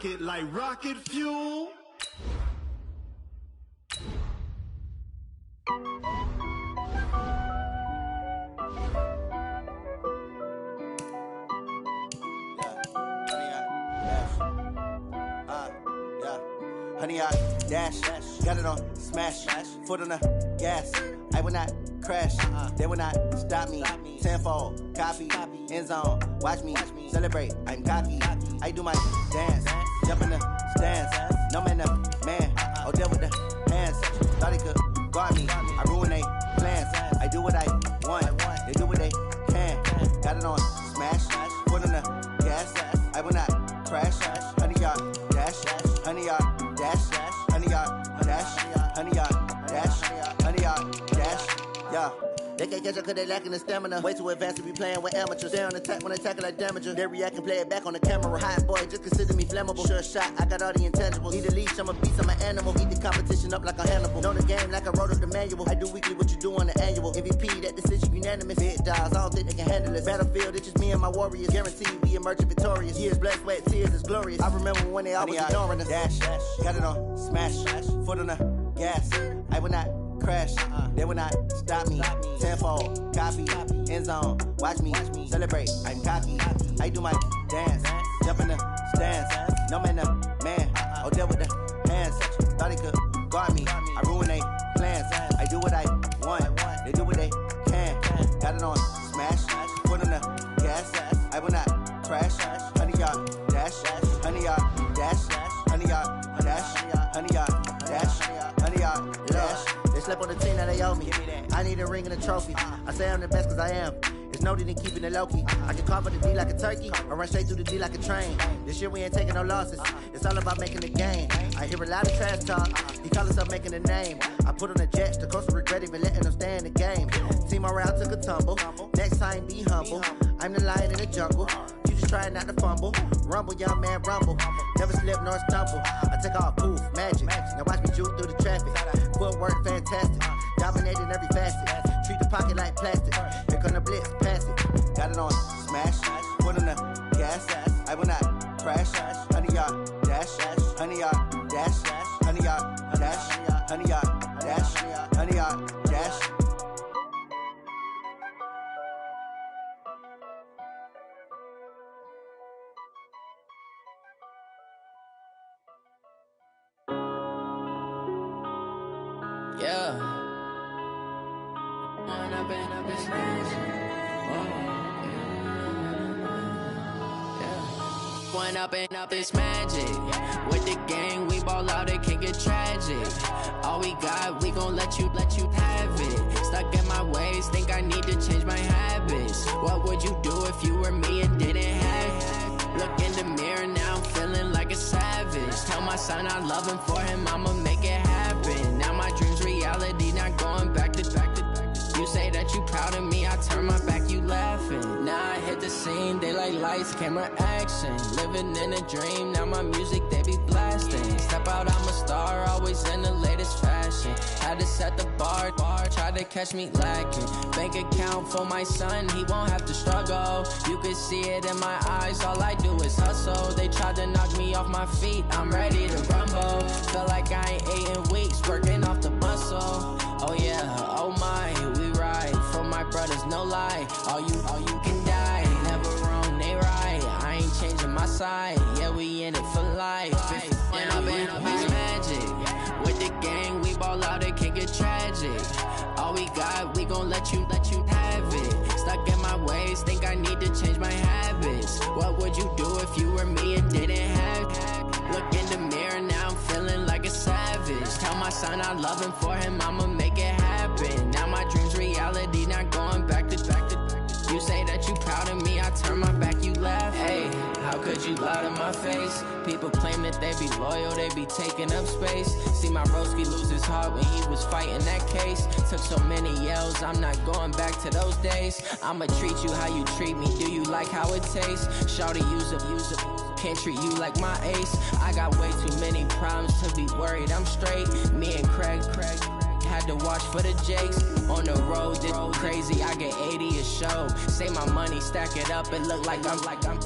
it like rocket fuel. Honey, I dash, got it on smash, foot on the gas. I will not crash, they will not stop me. Tenfold, copy, end zone, watch me celebrate. I'm cocky, I do my dance, jump in the stands. No man, man, oh, deal with the hands. Thought he could guard me, I ruin they plans. I do what I want, they do what they can. Got it on smash, foot on the gas. I will not crash, honey, y'all dash, honey, y'all dash, honey, y'all dash, honey, y'all dash, honey, y'all dash, yeah. They can't catch up cause they lacking the stamina. Way too advanced to be playing with amateurs. Stay on attack when attacking like damager. They react and play it back on the camera. Hot boy, just consider me flammable. Sure shot, I got all the intangibles. Need a leash, I'm a beast, I'm an animal. Eat the competition up like a Hannibal. Know the game like I wrote up the manual. I do weekly what you do on the annual. MVP, that decision unanimous. Big dogs, I don't think they can handle this. Battlefield, it's just me and my warriors. Guaranteed we emerging victorious. Years, blood, sweat, tears is glorious. I remember when they always ignoring us. Dash, got it on smash, foot on the gas. I will not crash, they will not stop me. Tenfold, copy, end zone, watch me celebrate. I'm cocky, I do my dance, jump in the stands. No man, man, oh, deal with the hands. Thought he could guard me, I ruin they plans. I do what I want, they do what they can. Got it on smash, foot on the gas. I will not crash, honey, y'all dash, honey, y'all dash, honey, y'all dash, honey, y'all dash, honey, y'all dash. They slept on the team that they owe me. I need a ring and a trophy. I say I'm the best cause I am. It's no need in keeping it low-key. I can carve up the D like a turkey or run straight through the D like a train. This year we ain't taking no losses. It's all about making the game. I hear a lot of trash talk. He call himself making a name. I put on the jets. The coach will regret even letting them stay in the game. Team around took a tumble. Next time be humble. I'm the lion in the jungle. You just trying not to fumble. Rumble, young man, rumble. Never slip nor stumble. I take off, poof, magic. Now watch me juke through the traffic. Footwork fantastic. Dominating every facet. Treat the pocket like plastic. Here come the blitz, pass it. Got it on smash, foot on the gas. I will not crash. Honey, y'all dash, honey, y'all dash, honey, y'all dash, honey, y'all dash, honey, y'all dash. Yeah. Point up and up, it's magic. With the gang, we ball out, it can get tragic. All we got, we gon' let you have it. Stuck in my ways, think I need to change my habits. What would you do if you were me and didn't have it? Look in the mirror, now I'm feeling like a savage. Tell my son I love him, for him I'ma make it happen. Now my dream's reality, not going back to. You say that you proud of me, I turn my back, you laughing. Now I hit the scene, they like lights, camera, action. Living in a dream, now my music, they be blasting. Step out, I'm a star, always in the latest fashion. Had to set the bar, tried to catch me lacking. Bank account for my son, he won't have to struggle. You can see it in my eyes, all I do is hustle. They tried to knock me off my feet, I'm ready to rumble. Feel like I ain't ate in weeks, working off the muscle. Oh yeah, oh my, we ride for my brothers, no lie. All you can die, never wrong, they right. I ain't changing my side, yeah, we in it for life. And I've been magic with the gang, we ball out, it can get tragic. All we got, we gon' let you have it. Stuck in my ways, think I need to change my habits. What would you do if you were me and didn't have it? Look in the mirror, now I'm feeling like a savage. Tell my son I love him, for him I'ma make it happen. Now my dream's reality, not going back to. You say that you proud of me, I turn my back, you laugh. Hey, how could you lie to my face? People claim that they be loyal, they be taking up space. See my broski lose his heart when he was fighting that case. Took so many yells, I'm not going back to those days. I'ma treat you how you treat me, do you like how it tastes? Shawty, use up, can't treat you like my ace. I got way too many problems to be worried, I'm straight. Me and Craig had to watch for the Jakes. On the road, this crazy, I get 80 a show. Say my money, stack it up, it look like I'm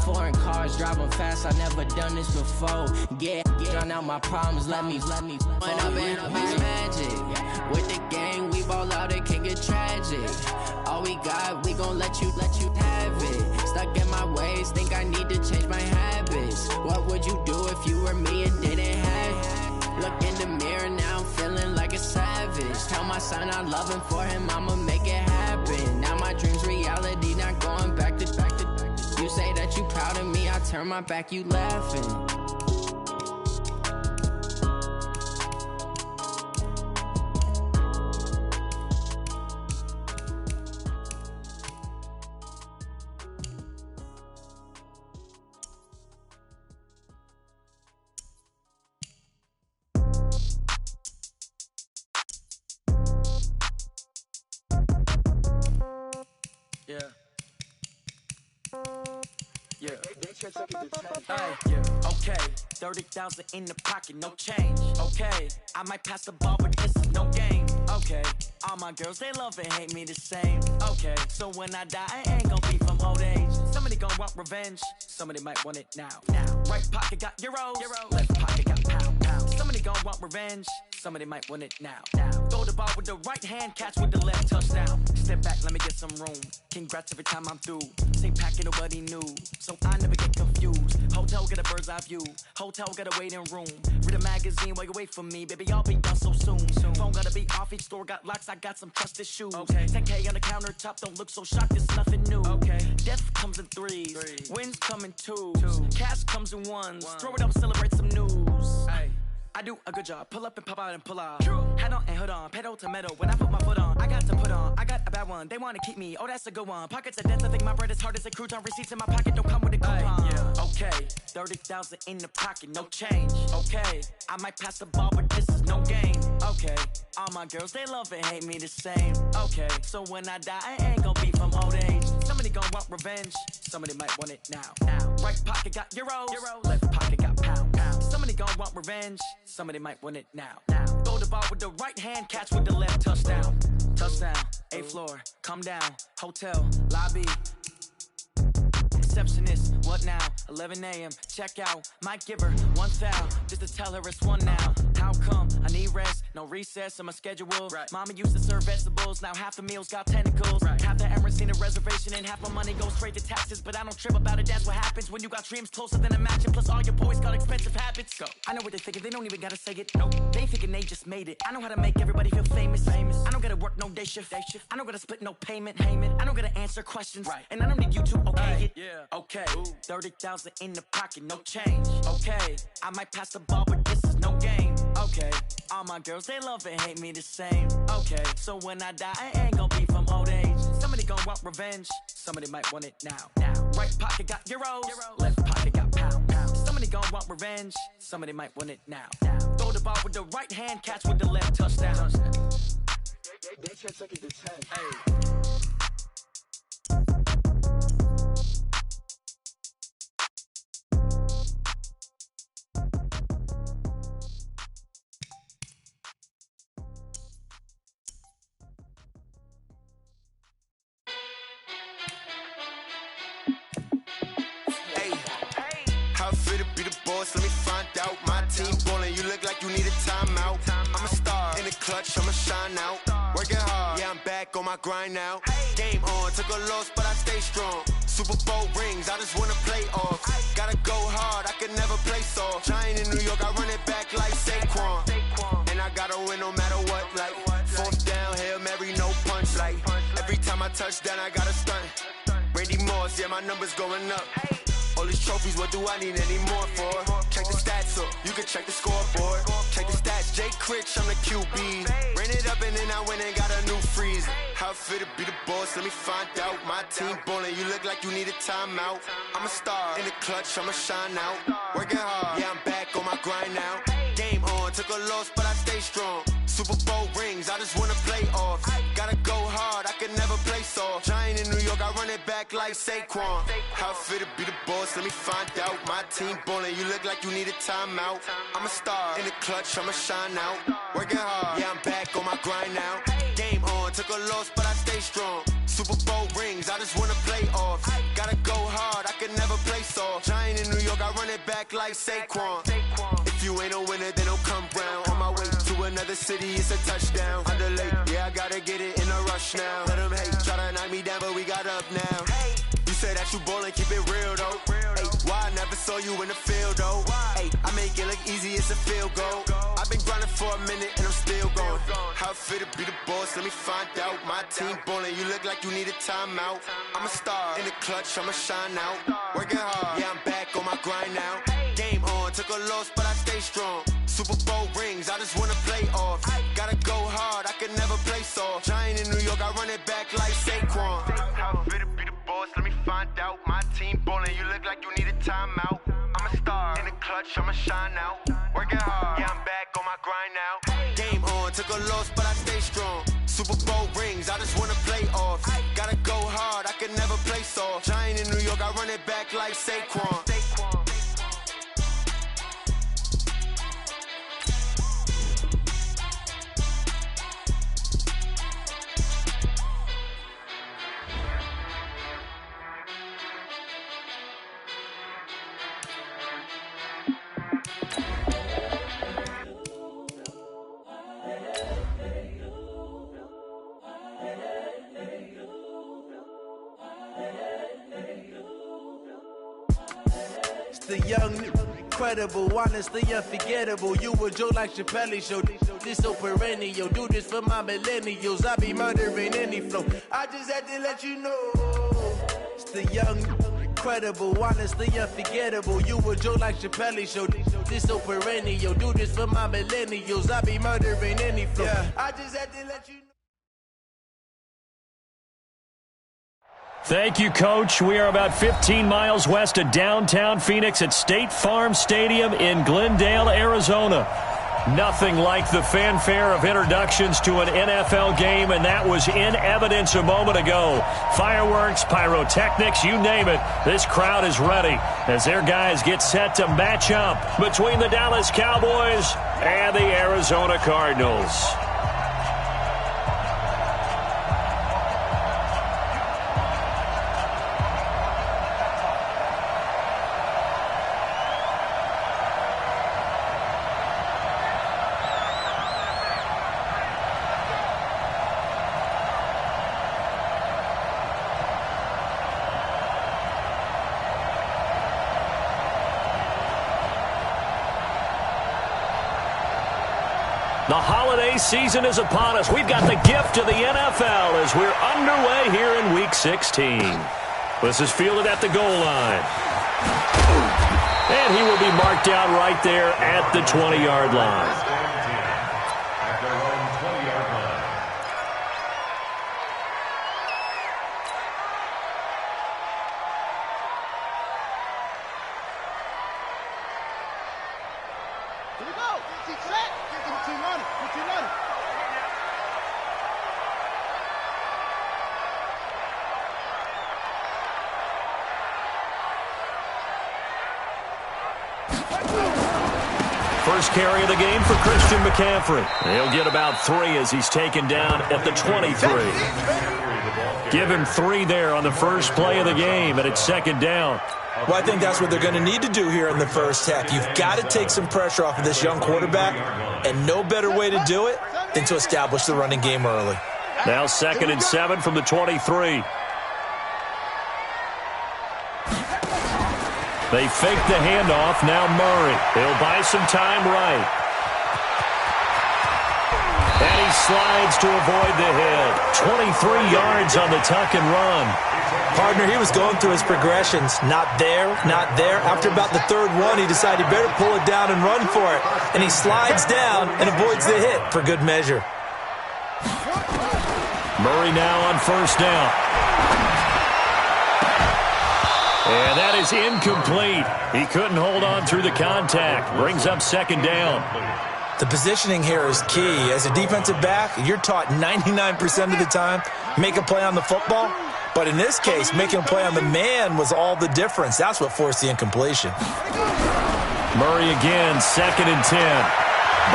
foreign cars, driving fast, I never done this before. Get drown out my problems, let me When I've been magic with the gang, we ball out, it can get tragic. All we got, we gon' let you have it. Stuck in my ways, think I need to change my habits. What would you do if you were me and didn't have it? Look in the mirror, now I'm feeling like a savage. Tell my son I love him, for him I'ma make it happen. Now my dream's reality, not going back to. You say that you proud of me, I turn my back, you laughing. Yeah. Okay, 30,000 in the pocket, no change. Okay, I might pass the ball, but this is no game. Okay, all my girls, they love and hate me the same. Okay, so when I die, I ain't gon' be from old age. Somebody gon' want revenge, somebody might want it now. Right pocket got euros, left pocket got pound. Somebody gon' want revenge, somebody might want it now. Throw the ball with the right hand, catch with the left, touchdown. Step back, let me get some room. Congrats every time I'm through. Same packet, nobody knew, so I never get confused. Hotel got a bird's eye view, hotel got a waiting room. Read a magazine while you wait for me, baby, I'll be done so soon. Phone gotta be off, each store got locks, I got some trusted shoes. 10K on the countertop, don't look so shocked, it's nothing new. Death comes in threes, wins come in twos, cash comes in ones. Throw it up, celebrate some news. I do a good job, pull up and pop out and pull out. Head on and hood on, pedal to metal. When I put my foot on, I got to put on. I got a bad one, they wanna keep me, oh that's a good one. Pockets of dents, I think my bread is hard as a crouton. Receipts in my pocket don't come with a coupon. Okay, 30,000 in the pocket, no change. Okay, I might pass the ball, but this is no game. Okay, all my girls, they love and hate me the same. Okay, so when I die, I ain't gon' be from old age. Somebody gon' want revenge, somebody might want it now. Right pocket got euros, left pocket got pound. Somebody gon' want revenge, somebody might want it now. Throw the ball with the right hand, catch with the left, touchdown. Touchdown, 8th floor, come down, hotel, lobby. Receptionist, what now? 11 a.m. Check out. Might give her one foul just to tell her it's one now. How come? I need rest, no recess in my schedule. Mama used to serve vegetables, now half the meals got tentacles. Half the Emirates need a reservation and half my money goes straight to taxes. But I don't trip about it, that's what happens when you got dreams closer than a mansion. Plus all your boys got expensive habits. Go. I know what they're thinking, they don't even gotta say it. Nope. They thinking they just made it. I know how to make everybody feel famous. I don't gotta work no day shift. I don't gotta split no payment. I don't gotta answer questions. And I don't need you to okay it. Okay, 30,000 in the pocket, no change. Okay, I might pass the ball, but this is no game. Okay, all my girls, they love and hate me the same. Okay, so when I die, I ain't gon' be from old age. Somebody gon' want revenge, somebody might want it now. Right pocket got euros, left pocket got pounds. Somebody gon' want revenge, somebody might want it now. Throw the ball with the right hand, catch with the left, touchdown. They 10 seconds to 10. Hey. How fit to be the boss? Let me find out. My team ballin', you look like you need a timeout. I'm a star in the clutch, I'ma shine out. Working hard, yeah, I'm back on my grind now. Game on, took a loss, but I stay strong. Super Bowl rings, I just wanna play off. Gotta go hard, I can never play soft. Giant in New York, I run it back like Saquon. And I gotta win no matter what, like fourth down, Hail Mary, no punch. Like every time I touch down, I gotta stunt. Randy Moss, yeah, my numbers going up. All these trophies, what do I need any more for? Check the stats up, you can check the scoreboard. Check the stats, Jay Critch, I'm the QB. Ran it up and then I went and got a new freeze. How fit to be the boss, let me find out. My team ballin', you look like you need a timeout. I'm a star in the clutch, I'ma shine out. Working hard, yeah, I'm back on my grind now. Game on, took a loss, but I stay strong. Super Bowl rings, I just wanna play off. Gotta go hard, I can never play soft. Giant in New York, I run it back like Saquon. How fit to be the boss, let me find out. My team ballin', you look like you need a timeout. I'm a star in the clutch, I'ma shine out. Working hard, yeah, I'm back on my grind now. Game on, took a loss, but I stay strong. Super Bowl rings, I just wanna play off. Gotta go hard, I can never play soft. Giant in New York, I run it back like Saquon. If you ain't a winner, then don't come round. On my way to another city, it's a touchdown. Underlay, yeah, I gotta get it in a rush now. Let them hate, try to knock me down, but we got up now. You say that you ballin', keep it real though. Hey, why I never saw you in the field though? Hey, I make it look easy, it's a field goal. I've been grinding for a minute and I'm still going. How fit to be the boss, let me find out. My team ballin', you look like you need a timeout. I'm a star in the clutch, I'ma shine out. Working hard, yeah, I'm back on my grind now. Game on, took a loss, but I stay strong. Super Bowl rings, I just wanna play off. Gotta go hard, I can never play soft. Giant in New York, I run it back like Saquon. How fit to be the boss, let me find out. My team ballin', you look like you need a timeout. I'm a star in the clutch, I'ma shine out. Working hard, yeah, I'm back on my grind now. Game on, took a loss, but I stay strong. Super Bowl rings, I just wanna play off. Gotta go hard, I can never play soft. Giant in New York, I run it back like Saquon. The young, incredible, honestly unforgettable. You a Joe like Chappelle show. This so perennial. Do this for my millennials. I be murdering any flow. I just had to let you know. It's the young, incredible, honestly unforgettable. You a Joe like Chappelle show. This so perennial. Do this for my millennials. I be murdering any flow. Yeah. I just had to let you know. Thank you, Coach. We are about 15 miles west of downtown Phoenix at State Farm Stadium in Glendale, Arizona. Nothing like the fanfare of introductions to an NFL game, and that was in evidence a moment ago. Fireworks, pyrotechnics, you name it. This crowd is ready as their guys get set to match up between the Dallas Cowboys and the Arizona Cardinals. The holiday season is upon us. We've got the gift of the NFL as we're underway here in Week 16. This is fielded at the goal line. And he will be marked down right there at the 20-yard line. first carry of the game for Christian McCaffrey. He'll get about 3 as he's taken down at the 23. Give him 3 there on the first play of the game, and it's second down. Well, I think that's what they're going to need to do here in the first half. You've got to take some pressure off of this young quarterback, and no better way to do it than to establish the running game early. Now 2nd and 7 from the 23. They fake the handoff. Now Murray. He'll buy some time right. And he slides to avoid the hit. 23 yards on the tuck and run. Partner, he was going through his progressions. Not there, not there. After about the 3rd one, he decided he better pull it down and run for it. And he slides down and avoids the hit for good measure. Murray now on first down. And that is incomplete. He couldn't hold on through the contact. Brings up second down. The positioning here is key. As a defensive back, you're taught 99% of the time, make a play on the football. But in this case, making a play on the man was all the difference. That's what forced the incompletion. Murray again, 2nd and 10.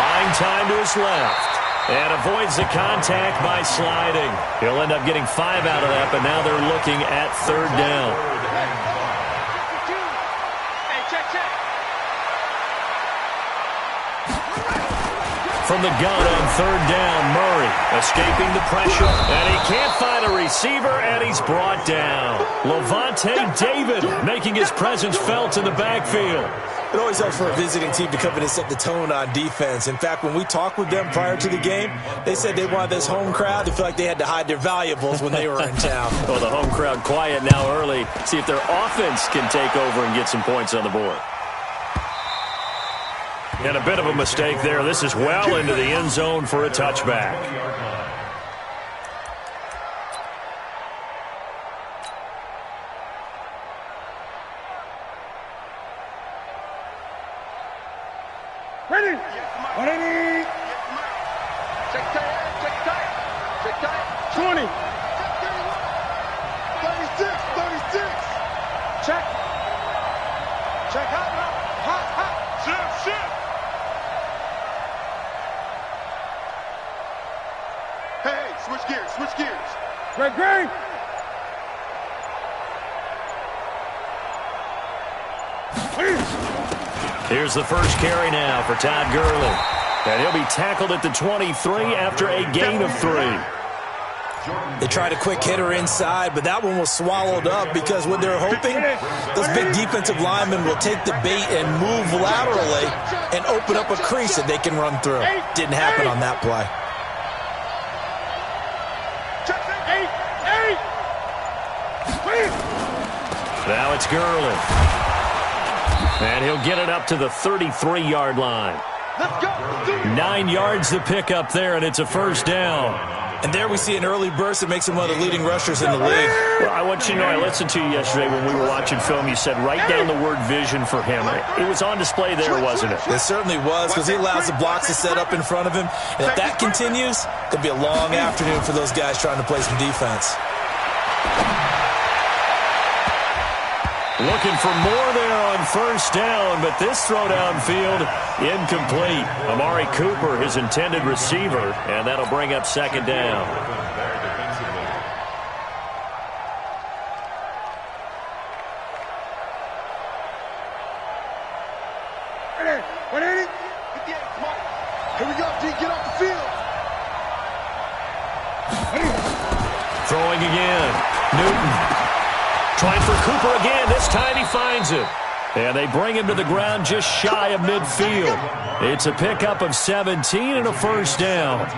Buying time to his left. And avoids the contact by sliding. He'll end up getting 5 out of that, but now they're looking at 3rd down. From the gun on 3rd down, Murray escaping the pressure. And he can't find a receiver, and he's brought down. Levante David making his presence felt in the backfield. It always helps for a visiting team to come in and set the tone on defense. In fact, when we talked with them prior to the game, they said they wanted this home crowd to feel like they had to hide their valuables when they were in town. Well, the home crowd quiet now early. See if their offense can take over and get some points on the board. And a bit of a mistake there. This is well into the end zone for a touchback. Ready? Ready? Check tight. 20. 36. Check. Hot. Shift. Hey, switch gears. Great. Here's the first carry now for Todd Gurley. And he'll be tackled at the 23 after a gain of 3. They tried a quick hitter inside, but that one was swallowed up because what they're hoping, those big defensive linemen will take the bait and move laterally and open up a crease that they can run through. Didn't happen on that play. Now it's Gurley. And he'll get it up to the 33-yard line. 9 yards to pick up there, and it's a first down. And there we see an early burst that makes him one of the leading rushers in the league. Well, I want you to know, I listened to you yesterday when we were watching film. You said write down the word vision for him. It was on display there, wasn't it? It certainly was, because he allows the blocks to set up in front of him. And if that continues, it'll be a long afternoon for those guys trying to play some defense. Looking for more there on first down, but this throw downfield incomplete. Amari Cooper, his intended receiver, and that'll bring up second down. Ready? Here we go, D. Get off the field. Throwing again. Newton. Trying for Cooper again. This time he finds it. And they bring him to the ground just shy of midfield. It's a pickup of 17 and a first down.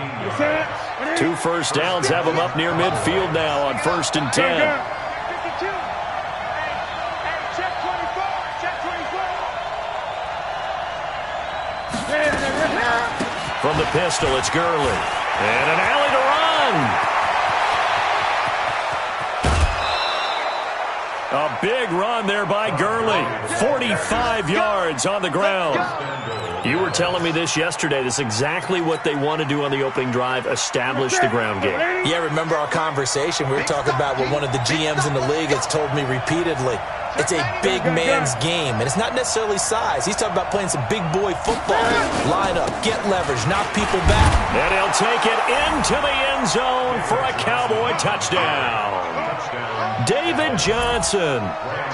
2 first downs have him up near midfield now on 1st and 10. From the pistol, it's Gurley. And an alley to run. A big run there by Gurley. 45 yards on the ground. You were telling me this yesterday. This is exactly what they want to do on the opening drive, establish the ground game. Yeah, remember our conversation? We were talking about what one of the GMs in the league has told me repeatedly. It's a big man's game, and it's not necessarily size. He's talking about playing some big boy football. Line up, get leverage, knock people back. And he'll take it into the end zone for a Cowboy touchdown. David Johnson,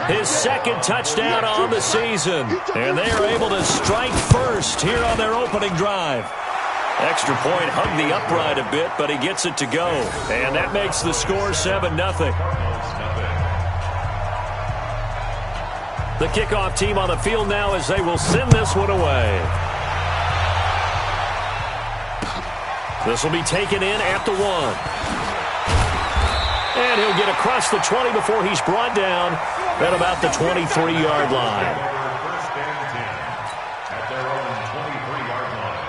his second touchdown on the season. And they are able to strike first here on their opening drive. Extra point hugged the upright a bit, but he gets it to go. And that makes the score 7-0. The kickoff team on the field now as they will send this one away. This will be taken in at the 1. And he'll get across the 20 before he's brought down at about the 23-yard line. First and 10 at their own 23-yard line.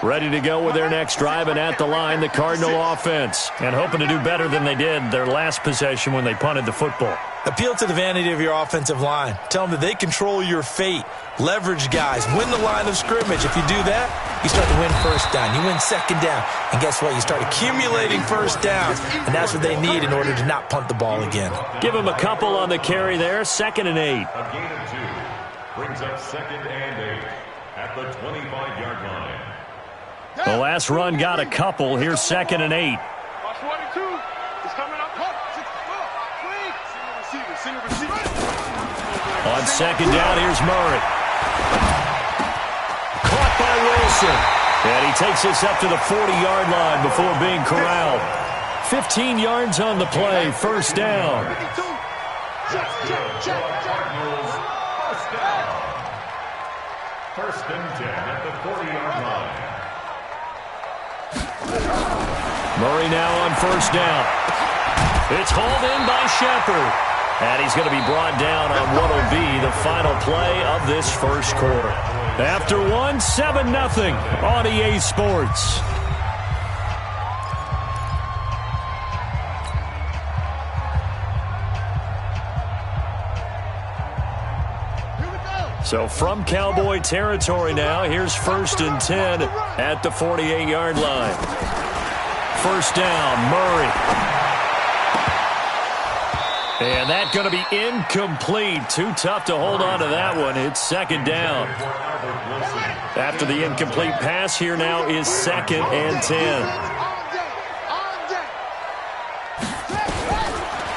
Ready to go with their next drive, and at the line, the Cardinal offense. And hoping to do better than they did their last possession when they punted the football. Appeal to the vanity of your offensive line. Tell them that they control your fate. Leverage guys. Win the line of scrimmage. If you do that, you start to win first down. You win second down. And guess what? You start accumulating first downs. And that's what they need in order to not punt the ball again. Give them a couple on the carry there. 2nd and 8. A gain of 2 brings up 2nd and 8 at the 25-yard line. The last run got a couple. Here's 2nd and 8. Watch 42. He's coming up. On 2nd down, here's Murray. Caught by Wilson. And he takes this up to the 40-yard line before being corralled. 15 yards on the play. First down. First and 10 at the 40-yard line. Murray now on first down. It's hauled in by Shepard. And he's going to be brought down on what will be the final play of this first quarter. After 1, 7-0 on EA Sports. So from Cowboy territory now, here's 1st and 10 at the 48-yard line. First down, Murray. And that's going to be incomplete. Too tough to hold on to that one. It's 2nd down. After the incomplete pass, here now is 2nd and 10.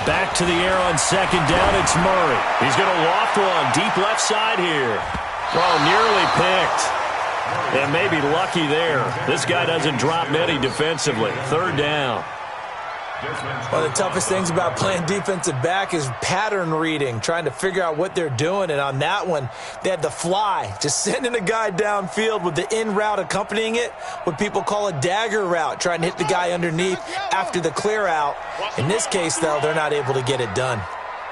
Back to the air on 2nd down. It's Murray. He's going to loft one deep left side here. Oh, nearly picked. And maybe lucky there. This guy doesn't drop many defensively. 3rd down. One of the toughest things about playing defensive back is pattern reading, trying to figure out what they're doing. And on that one, they had the fly, just sending a guy downfield with the in route accompanying it, what people call a dagger route, trying to hit the guy underneath after the clear out. In this case, though, they're not able to get it done.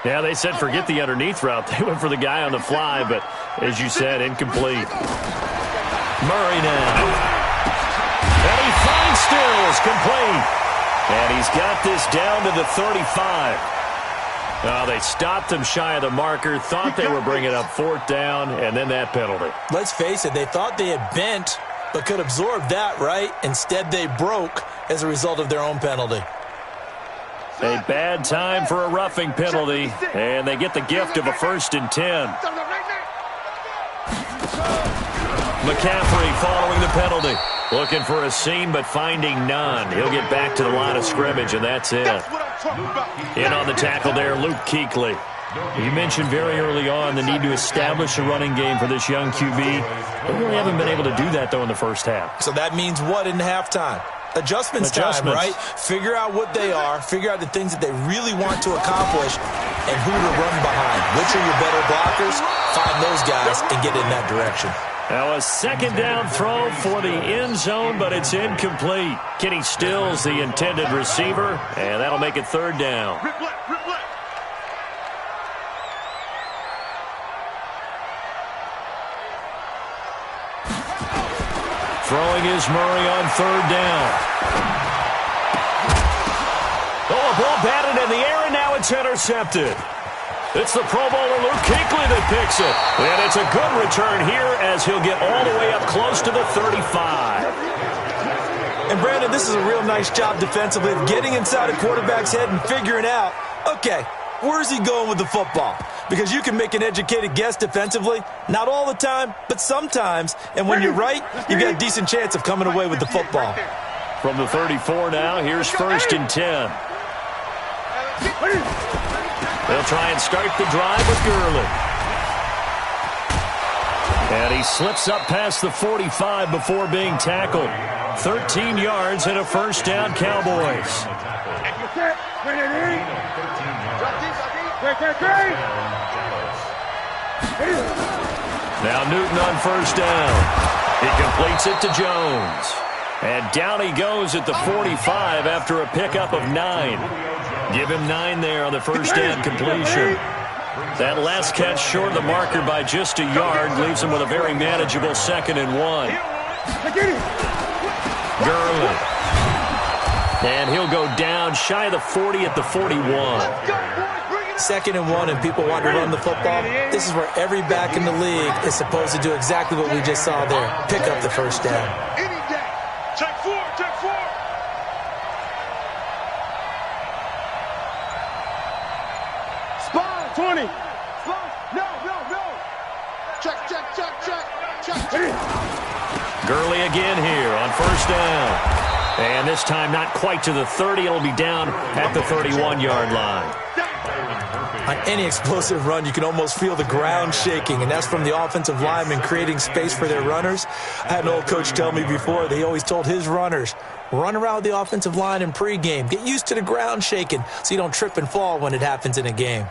Yeah, they said forget the underneath route. They went for the guy on the fly, but as you said, incomplete. Murray now. And he finds Stills, complete. And he's got this down to the 35. Oh, they stopped him shy of the marker, thought they were bringing up 4th down, and then that penalty. Let's face it, they thought they had bent, but could absorb that, right? Instead, they broke as a result of their own penalty. A bad time for a roughing penalty, and they get the gift of a 1st and 10. McCaffrey following the penalty. Looking for a seam, but finding none. He'll get back to the line of scrimmage, and that's it. In on the tackle there, Luke Kuechly. You mentioned very early on the need to establish a running game for this young QB. They really haven't been able to do that, though, in the first half. So that means what in halftime? Adjustments time, right? Figure out what they are, figure out the things that they really want to accomplish, and who to run behind. Which are your better blockers? Find those guys and get in that direction. Now a 2nd down throw for the end zone, but it's incomplete. Kenny Stills, the intended receiver, and that'll make it 3rd down. Throwing is Murray on 3rd down. Oh, a ball batted in the air, and now it's intercepted. It's the Pro Bowler Luke Kuechly that picks it. And it's a good return here as he'll get all the way up close to the 35. And, Brandon, this is a real nice job defensively of getting inside a quarterback's head and figuring out, okay, where's he going with the football? Because you can make an educated guess defensively, not all the time, but sometimes. And when you're right, you've got a decent chance of coming away with the football. From the 34 now, here's 1st and 10. They'll try and start the drive with Gurley. And he slips up past the 45 before being tackled. 13 yards and a 1st down, Cowboys. Now Newton on 1st down. He completes it to Jones. And down he goes at the 45 after a pickup of 9. Give him 9 there on the 1st down completion. That last catch short of the marker by just a yard leaves him with a very manageable 2nd and 1. Gurley. And he'll go down shy of the 40 at the 41. 2nd and 1 and people want to run the football. This is where every back in the league is supposed to do exactly what we just saw there. Pick up the 1st down. Check 4, check 4. Spot 20. No. Check. Gurley again here on 1st down. And this time not quite to the 30. It'll be down at the 31-yard line. On any explosive run, you can almost feel the ground shaking, and that's from the offensive linemen creating space for their runners. I had an old coach tell me before, they always told his runners, run around the offensive line in pregame. Get used to the ground shaking so you don't trip and fall when it happens in a game.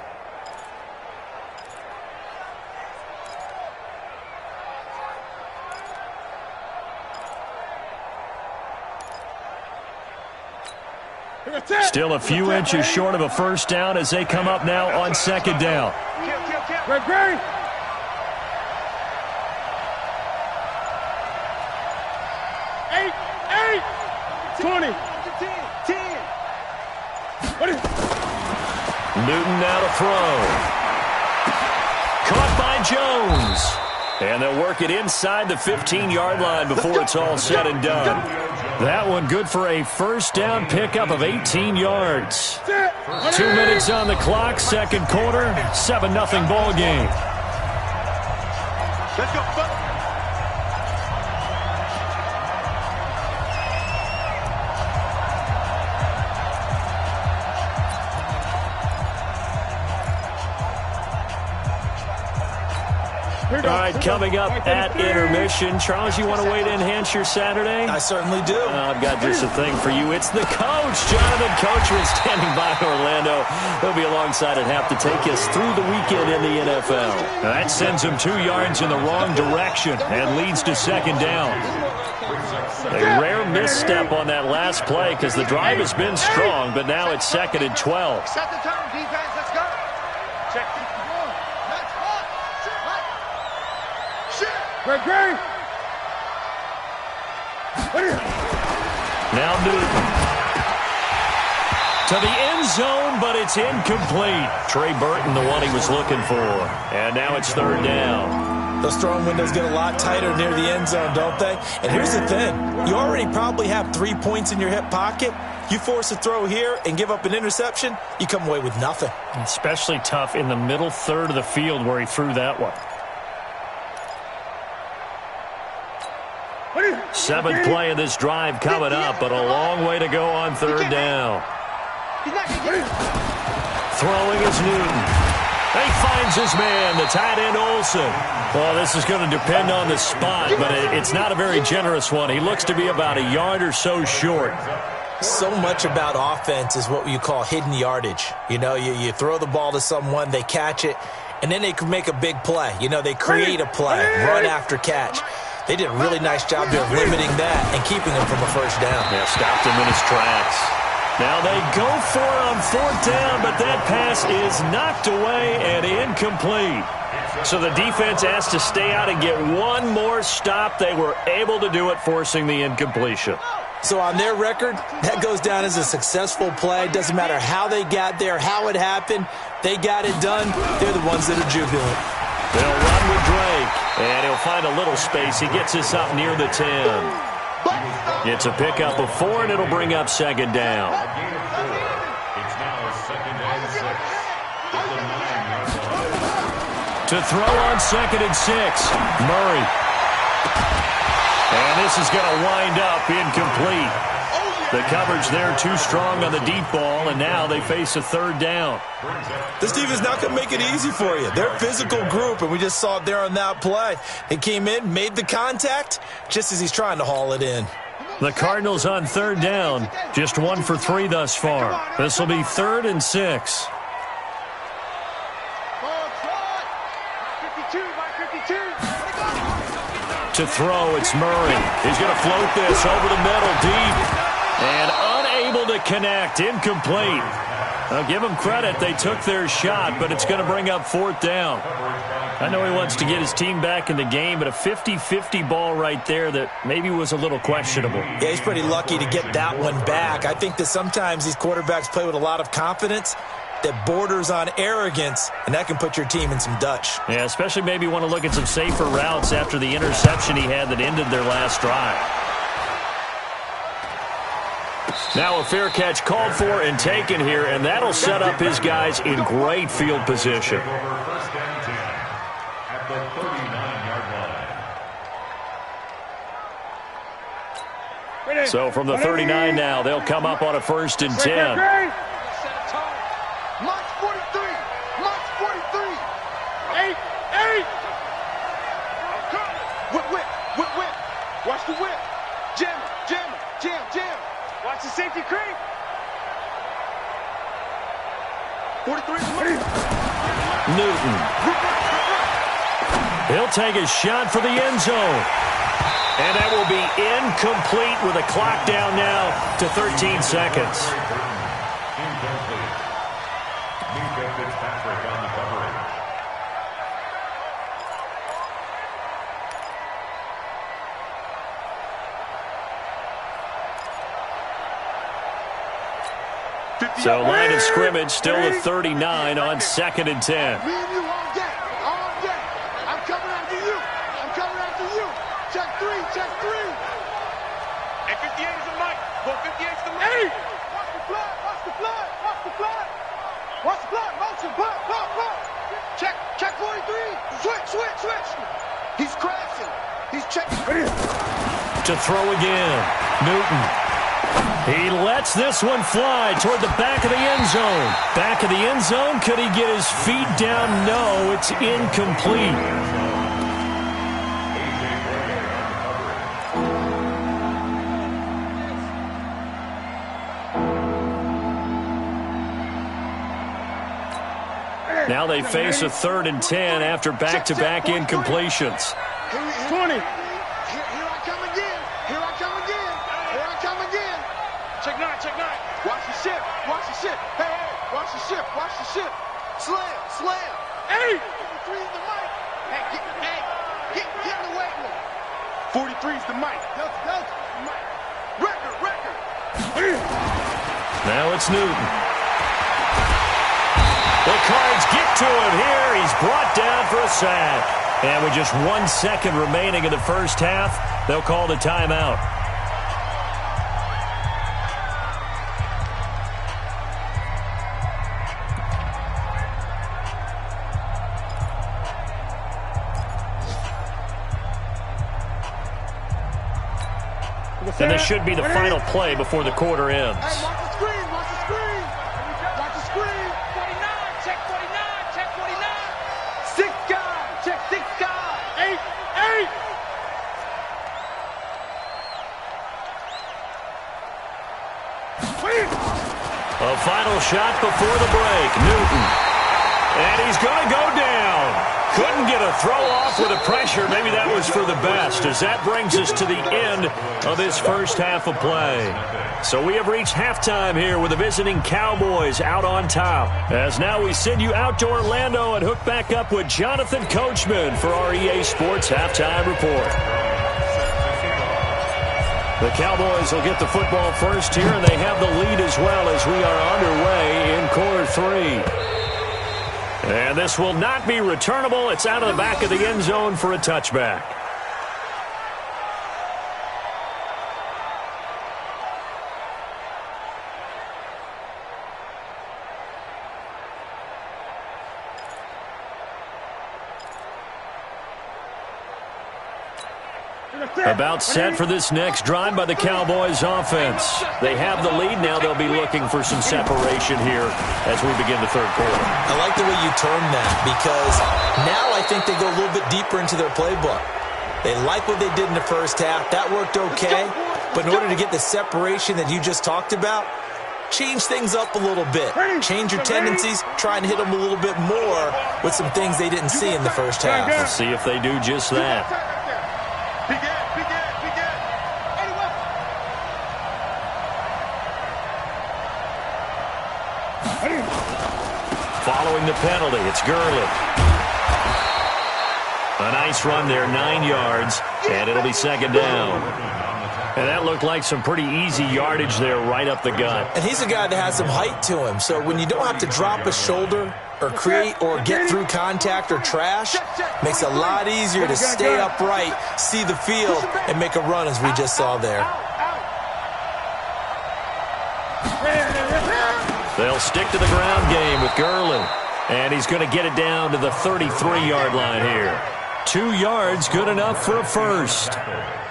Still a few inches short of a 1st down as they come up now on 2nd down. Great. 20. 10. Newton now to throw. Caught by Jones. And they'll work it inside the 15-yard line before it's all said and done. That one good for a 1st down pickup of 18 yards. 2 minutes on the clock, 2nd quarter, 7-0 ball game. Let's go. All right, coming up at intermission. Charles, you want a way to enhance your Saturday? I certainly do. I've got just a thing for you. It's the coach, Jonathan Coachman, standing by in Orlando. He'll be alongside at half to take us through the weekend in the NFL. Now that sends him 2 yards in the wrong direction and leads to 2nd down. A rare misstep on that last play because the drive has been strong, but now it's 2nd and 12. Set the turn, defense. Let's go. Check. Great. Now Newton. To the end zone, but it's incomplete. Trey Burton, the one he was looking for. And now it's 3rd down. Those throwing windows get a lot tighter near the end zone, don't they? And here's the thing. You already probably have 3 points in your hip pocket. You force a throw here and give up an interception, you come away with nothing. Especially tough in the middle third of the field where he threw that one. 7th play of this drive coming up, but a long way to go on 3rd down. Throwing is Newton. He finds his man, the tight end Olsen. Well, this is going to depend on the spot, but it's not a very generous one. He looks to be about a yard or so short. So much about offense is what you call hidden yardage. You know, you throw the ball to someone, they catch it, and then they can make a big play. You know, they create a play, run after catch. They did a really nice job there of limiting that and keeping him from a 1st down. Yeah, stopped him in his tracks. Now they go for it on 4th down, but that pass is knocked away and incomplete. So the defense asked to stay out and get one more stop. They were able to do it, forcing the incompletion. So on their record, that goes down as a successful play. Doesn't matter how they got there, how it happened. They got it done. They're the ones that are jubilant. They'll run with Drake, and he'll find a little space. He gets us up near the 10. It's a pickup of 4, and it'll bring up second down. It's now second and 6. At the 9-yard line. To throw on second and 6, Murray. And this is going to wind up incomplete. The coverage there too strong on the deep ball, and now they face a third down. This defense is not going to make it easy for you. They're a physical group, and we just saw it there on that play. He came in, made the contact, just as he's trying to haul it in. The Cardinals on third down, just 1 for 3 thus far. This will be 3rd and 6. To throw, it's Murray. He's going to float this over the middle, deep. And unable to connect, incomplete. I'll give them credit. They took their shot, but it's going to bring up 4th down. I know he wants to get his team back in the game, but a 50-50 ball right there that maybe was a little questionable. Yeah, he's pretty lucky to get that one back. I think that sometimes these quarterbacks play with a lot of confidence that borders on arrogance, and that can put your team in some Dutch. Yeah, especially maybe want to look at some safer routes after the interception he had that ended their last drive. Now a fair catch called for and taken here, and that'll set up his guys in great field position. First and 10 at the 39-yard line. So from the 39 now, they'll come up on a 1st and 10. March 43. March 43. 8. Whip. Watch the whip. Jam. Watch the safety creep. 43. Newton. He'll take a shot for the end zone. And that will be incomplete with a clock down now to 13 seconds. Incomplete. Minka Fitzpatrick on the coverage. So line of scrimmage still at 39 on 2nd and 10. Me and you all day. I'm coming after you. Check 3. And 58 is the mic. Well, 58 is the mic. Watch the blood. Motion. Blood. Check 43. Switch. He's crashing. He's checking. To throw again. Newton. He lets this one fly toward the back of the end zone. Back of the end zone. Could he get his feet down? No, it's incomplete. Now they face a 3rd and 10 after back-to-back incompletions. 20. Here I come again. Check 9. Watch the ship. Hey. Watch the ship. Slam. 8. 43 is the mic. Hey, get in the weight room. 43 is the mic. Delta. Record. Now it's Newton. The Cards get to him here. He's brought down for a sack. And with just 1 second remaining in the first half, they'll call the timeout. And this should be the final play before the quarter ends. Hey, watch the screen. Watch the screen. 49. Check 49. 6 guys. Check 6 guys. 8. A final shot before the break. Newton. And he's going to go down. Couldn't get a throw off with the pressure. Maybe that was for the best, as that brings us to the end of this first half of play. So we have reached halftime here with the visiting Cowboys out on top. As now we send you out to Orlando and hook back up with Jonathan Coachman for our EA Sports Halftime Report. The Cowboys will get the football first here, and they have the lead as well as we are underway in quarter 3. And this will not be returnable. It's out of the back of the end zone for a touchback. About set for this next drive by the Cowboys offense. They have the lead. Now they'll be looking for some separation here as we begin the third quarter. I like the way you term that because now I think they go a little bit deeper into their playbook. They like what they did in the first half. That worked okay. But in order to get the separation that you just talked about, change things up a little bit. Change your tendencies. Try and hit them a little bit more with some things they didn't see in the first half. Let's see if they do just that. Following the penalty, it's Gurley. A nice run there, 9 yards, and it'll be second down. And that looked like some pretty easy yardage there right up the gut. And he's a guy that has some height to him, so when you don't have to drop a shoulder or create or get through contact or trash, makes it a lot easier to stay upright, see the field, and make a run as we just saw there. They'll stick to the ground game with Gurley. And he's going to get it down to the 33-yard line here. 2 yards, good enough for a first.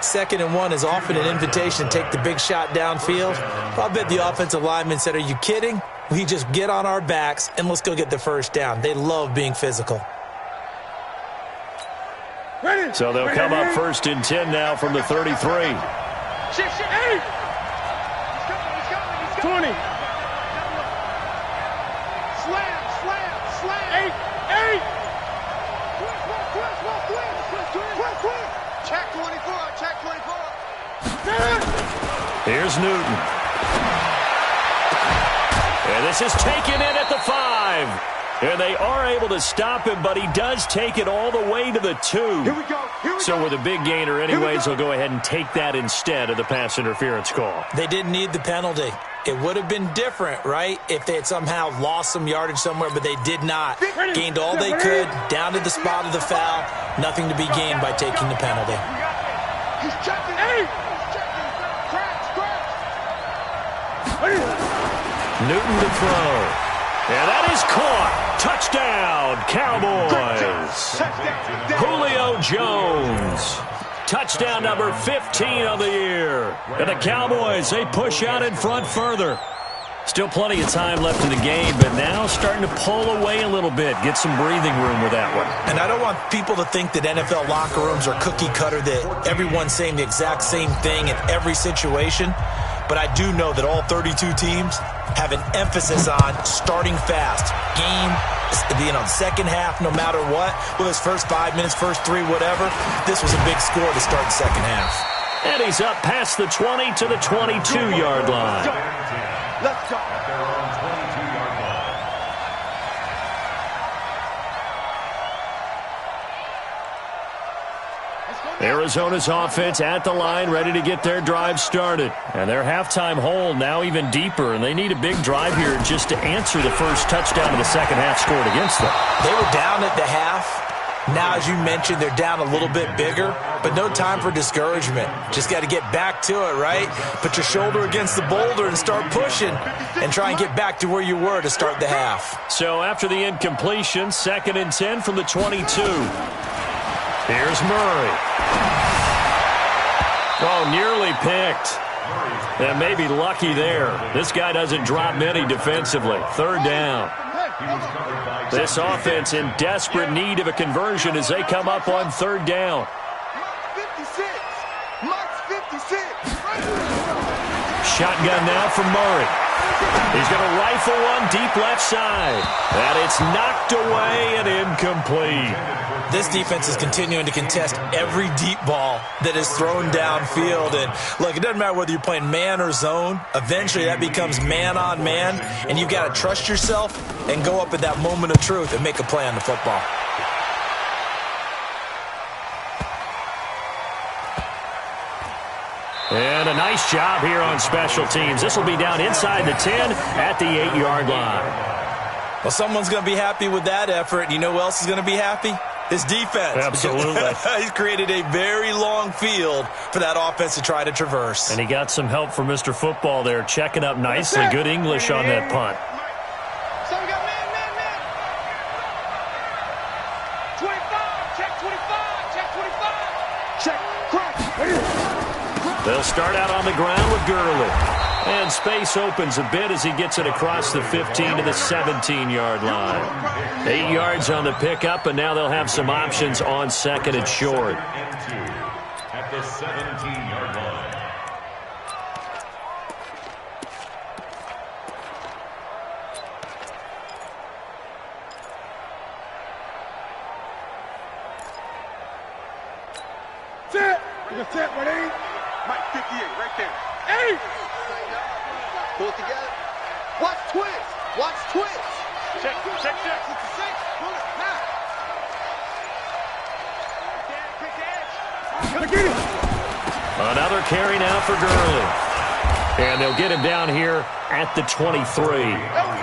2nd and 1 is often an invitation to take the big shot downfield. I bet the offensive lineman said, are you kidding? We just get on our backs and let's go get the first down. They love being physical. So they'll come up 1st and 10 now from the 33. 20. Check 24, check 24. Here's Newton. And this is taken in at the 5. And they are able to stop him, but he does take it all the way to the 2. Here we go. So with a big gainer anyways, they'll go ahead and take that instead of the pass interference call. They didn't need the penalty. It would have been different, right, if they had somehow lost some yardage somewhere, but they did not. Gained all they could, down to the spot of the foul. Nothing to be gained by taking the penalty. He's checking. Newton to throw. And that is caught. Touchdown, Cowboys. Julio Jones. Touchdown number 15 of the year. And the Cowboys, they push out in front further. Still plenty of time left in the game, but now starting to pull away a little bit. Get some breathing room with that one. And I don't want people to think that NFL locker rooms are cookie cutter, that everyone's saying the exact same thing in every situation. But I do know that all 32 teams have an emphasis on starting fast. Game, second half, no matter what. Whether it's first 5 minutes, first 3, whatever. This was a big score to start the second half. And he's up past the 20 to the 22-yard line. Let's go. At their own 22-yard line. Arizona's offense at the line, ready to get their drive started. And their halftime hole now even deeper, and they need a big drive here just to answer the first touchdown of the second half scored against them. They were down at the half. Now, as you mentioned, they're down a little bit bigger, but no time for discouragement. Just got to get back to it, right? Put your shoulder against the boulder and start pushing and try and get back to where you were to start the half. So after the incompletion, 2nd and 10 from the 22. Here's Murray. Oh, nearly picked. And maybe lucky there. This guy doesn't drop many defensively. 3rd down. This offense in desperate need of a conversion as they come up on 3rd down. 56. Mike's 56. Shotgun now from Murray. He's going to rifle one deep left side. And it's knocked away and incomplete. This defense is continuing to contest every deep ball that is thrown downfield. And look, it doesn't matter whether you're playing man or zone. Eventually that becomes man on man. And you've got to trust yourself and go up at that moment of truth and make a play on the football. And a nice job here on special teams. This will be down inside the 10 at the 8-yard line. Well, someone's going to be happy with that effort. You know who else is going to be happy? His defense. Absolutely. He's created a very long field for that offense to try to traverse. And he got some help from Mr. Football there, checking up nicely. Good English on that punt. So we got man. 25, check 25, check 25. Check, crack. They'll start out on the ground with Gurley. And space opens a bit as he gets it across the 15 to the 17-yard line. 8 yards on the pickup, and now they'll have some options on second and short. At the 17-yard line. Set. Set, ready? Mike 58, right there. 8. Pull it together. Watch twist. Watch twist. Check. It's a 6. Pull it now. Get it. Another carry now for Gurley. And they'll get him down here at the 23.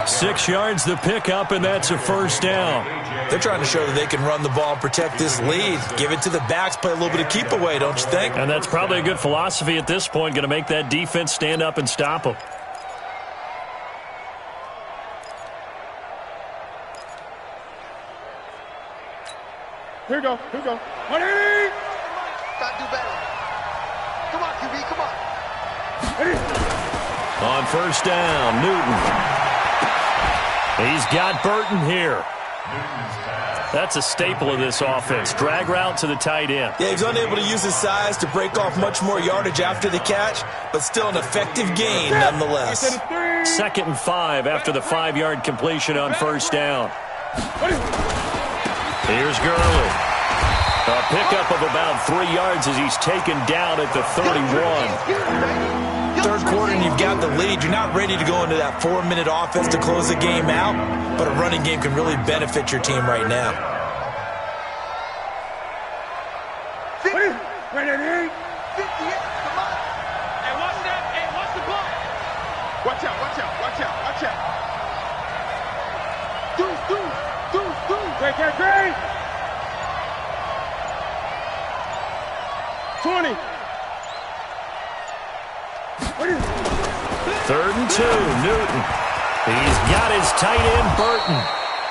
6 yards the pickup, and that's a first down. They're trying to show that they can run the ball and protect this lead. Give it to the backs, play a little bit of keep away, don't you think? And that's probably a good philosophy at this point, going to make that defense stand up and stop them. Here we go. 180. Got to do better. Come on, QB, come on. On first down, Newton. He's got Burton here. That's a staple of this offense. Drag route to the tight end. Yeah, he's unable to use his size to break off much more yardage after the catch, but still an effective gain nonetheless. 2nd and 5 after the 5-yard completion on first down. Here's Gurley. A pickup of about 3 yards as he's taken down at the 31. Third quarter and you've got the lead. You're not ready to go into that 4-minute offense to close the game out, but a running game can really benefit your team right now. Watch out. Deuce. Great. 20. 3rd and 2, Newton. He's got his tight end, Burton.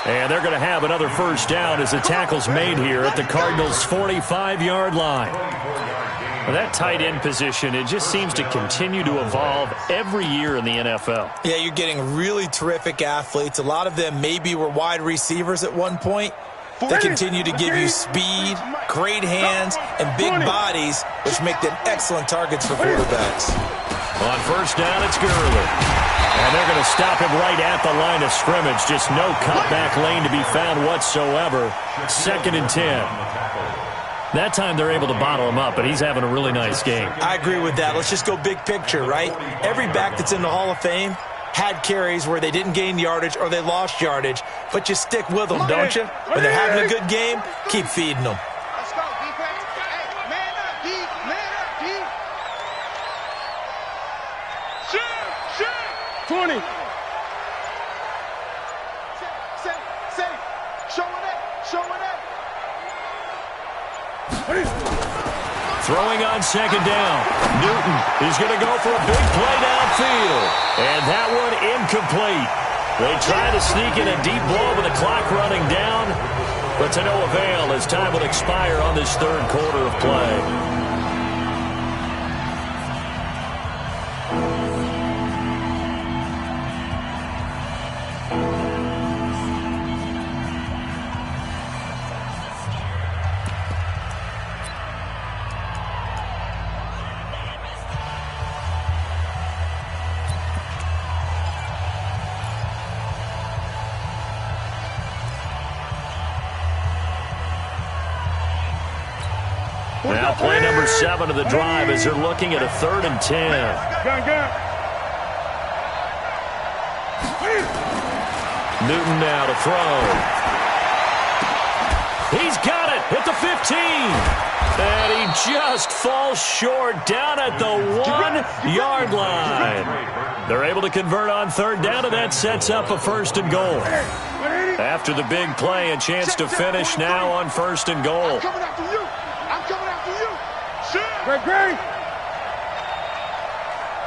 And they're going to have another first down as the tackle's made here at the Cardinals' 45-yard line. Well, that tight end position, it just seems to continue to evolve every year in the NFL. Yeah, you're getting really terrific athletes. A lot of them maybe were wide receivers at one point. They continue to give you speed, great hands, and big bodies, which make them excellent targets for quarterbacks. On first down, it's Gurley. And they're going to stop him right at the line of scrimmage. Just no cutback lane to be found whatsoever. 2nd and 10. That time they're able to bottle him up, but he's having a really nice game. I agree with that. Let's just go big picture, right? Every back that's in the Hall of Fame had carries where they didn't gain yardage or they lost yardage, but you stick with them, don't you? When they're having a good game, keep feeding them. Let's go, defense. Hey, man up, D. Man up, D. Shit. 20. Safe. Showing it. Throwing on second down. Newton is going to go for a big play downfield. And that one incomplete. They try to sneak in a deep ball with the clock running down, but to no avail as time will expire on this third quarter of play. Now play number 7 of the drive as they're looking at a 3rd and 10. Newton now to throw. He's got it at the 15. And he just falls short down at the 1-yard line. They're able to convert on 3rd down, and that sets up a 1st and goal. After the big play, a chance to finish now on 1st and goal. I'm coming after you. Shit. Great.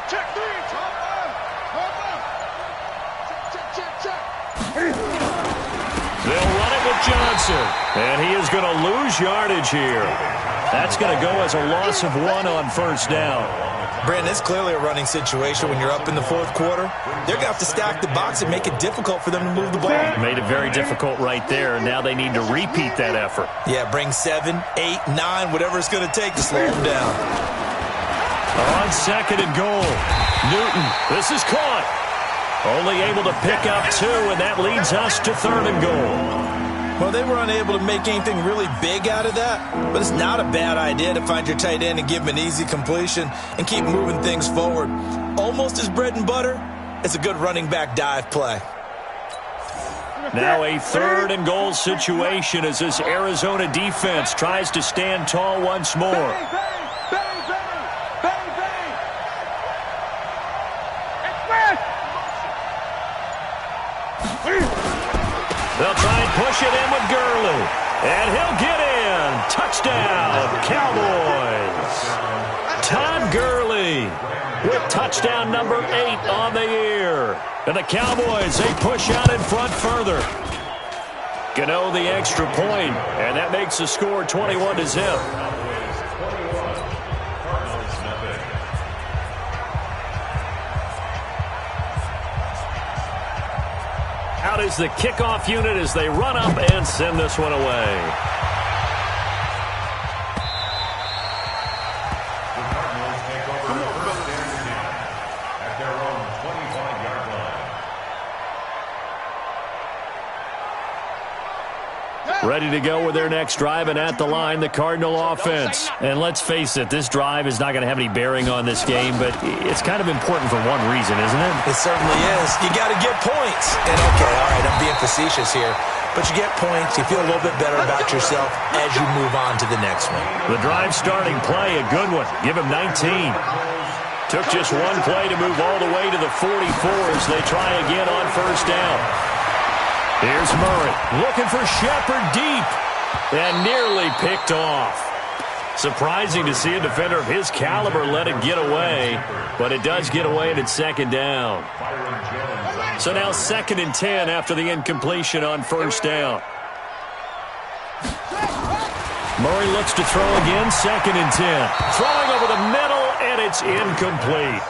Check 3. Check. They'll run it with Johnson. And he is going to lose yardage here. That's going to go as a loss of 1 on first down. Brandon, it's clearly a running situation when you're up in the fourth quarter. They're going to have to stack the box and make it difficult for them to move the ball. Made it very difficult right there. Now they need to repeat that effort. Yeah, bring 7, 8, 9, whatever it's going to take to slow them down. On second and goal, Newton. This is caught. Only able to pick up 2, and that leads us to third and goal. Well, they were unable to make anything really big out of that, but it's not a bad idea to find your tight end and give him an easy completion and keep moving things forward. Almost as bread and butter, it's a good running back dive play. Now a third and goal situation as this Arizona defense tries to stand tall once more. They'll try and push it in with Gurley. And he'll get in. Touchdown, Cowboys. Todd Gurley with touchdown number 8 on the year. And the Cowboys, they push out in front further. Gano the extra point, and that makes the score 21-0. Out is the kickoff unit as they run up and send this one away. Ready to go with their next drive, and at the line, the Cardinal offense. And let's face it, this drive is not going to have any bearing on this game, but it's kind of important for one reason, isn't it? It certainly is. You got to get points. And okay, all right, I'm being facetious here, but you get points, you feel a little bit better about yourself as you move on to the next one. The drive starting play, a good one. Give him 19. Took just one play to move all the way to the 44 as they try again on first down. Here's Murray looking for Shepard deep and nearly picked off. Surprising to see a defender of his caliber let it get away, but it does get away and it's second down. So now 2nd and 10 after the incompletion on first down. Murray looks to throw again, 2nd and 10. Throwing over the middle, and it's incomplete.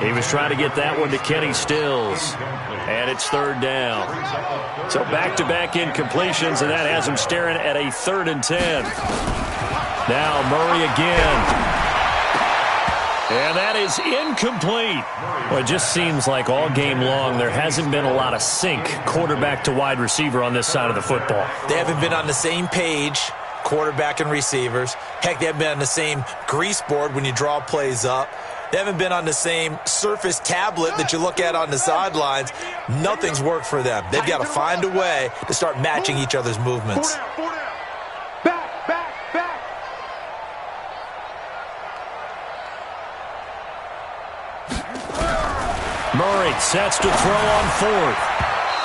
He was trying to get that one to Kenny Stills, and it's 3rd down. So back-to-back incompletions, and that has him staring at a 3rd and 10. Now Murray again. And that is incomplete. Well, it just seems like all game long there hasn't been a lot of sync quarterback to wide receiver on this side of the football. They haven't been on the same page, quarterback and receivers. Heck, they haven't been on the same grease board when you draw plays up. They haven't been on the same Surface tablet that you look at on the sidelines. Nothing's worked for them. They've got to find a way to start matching each other's movements. Murray sets to throw on 4th.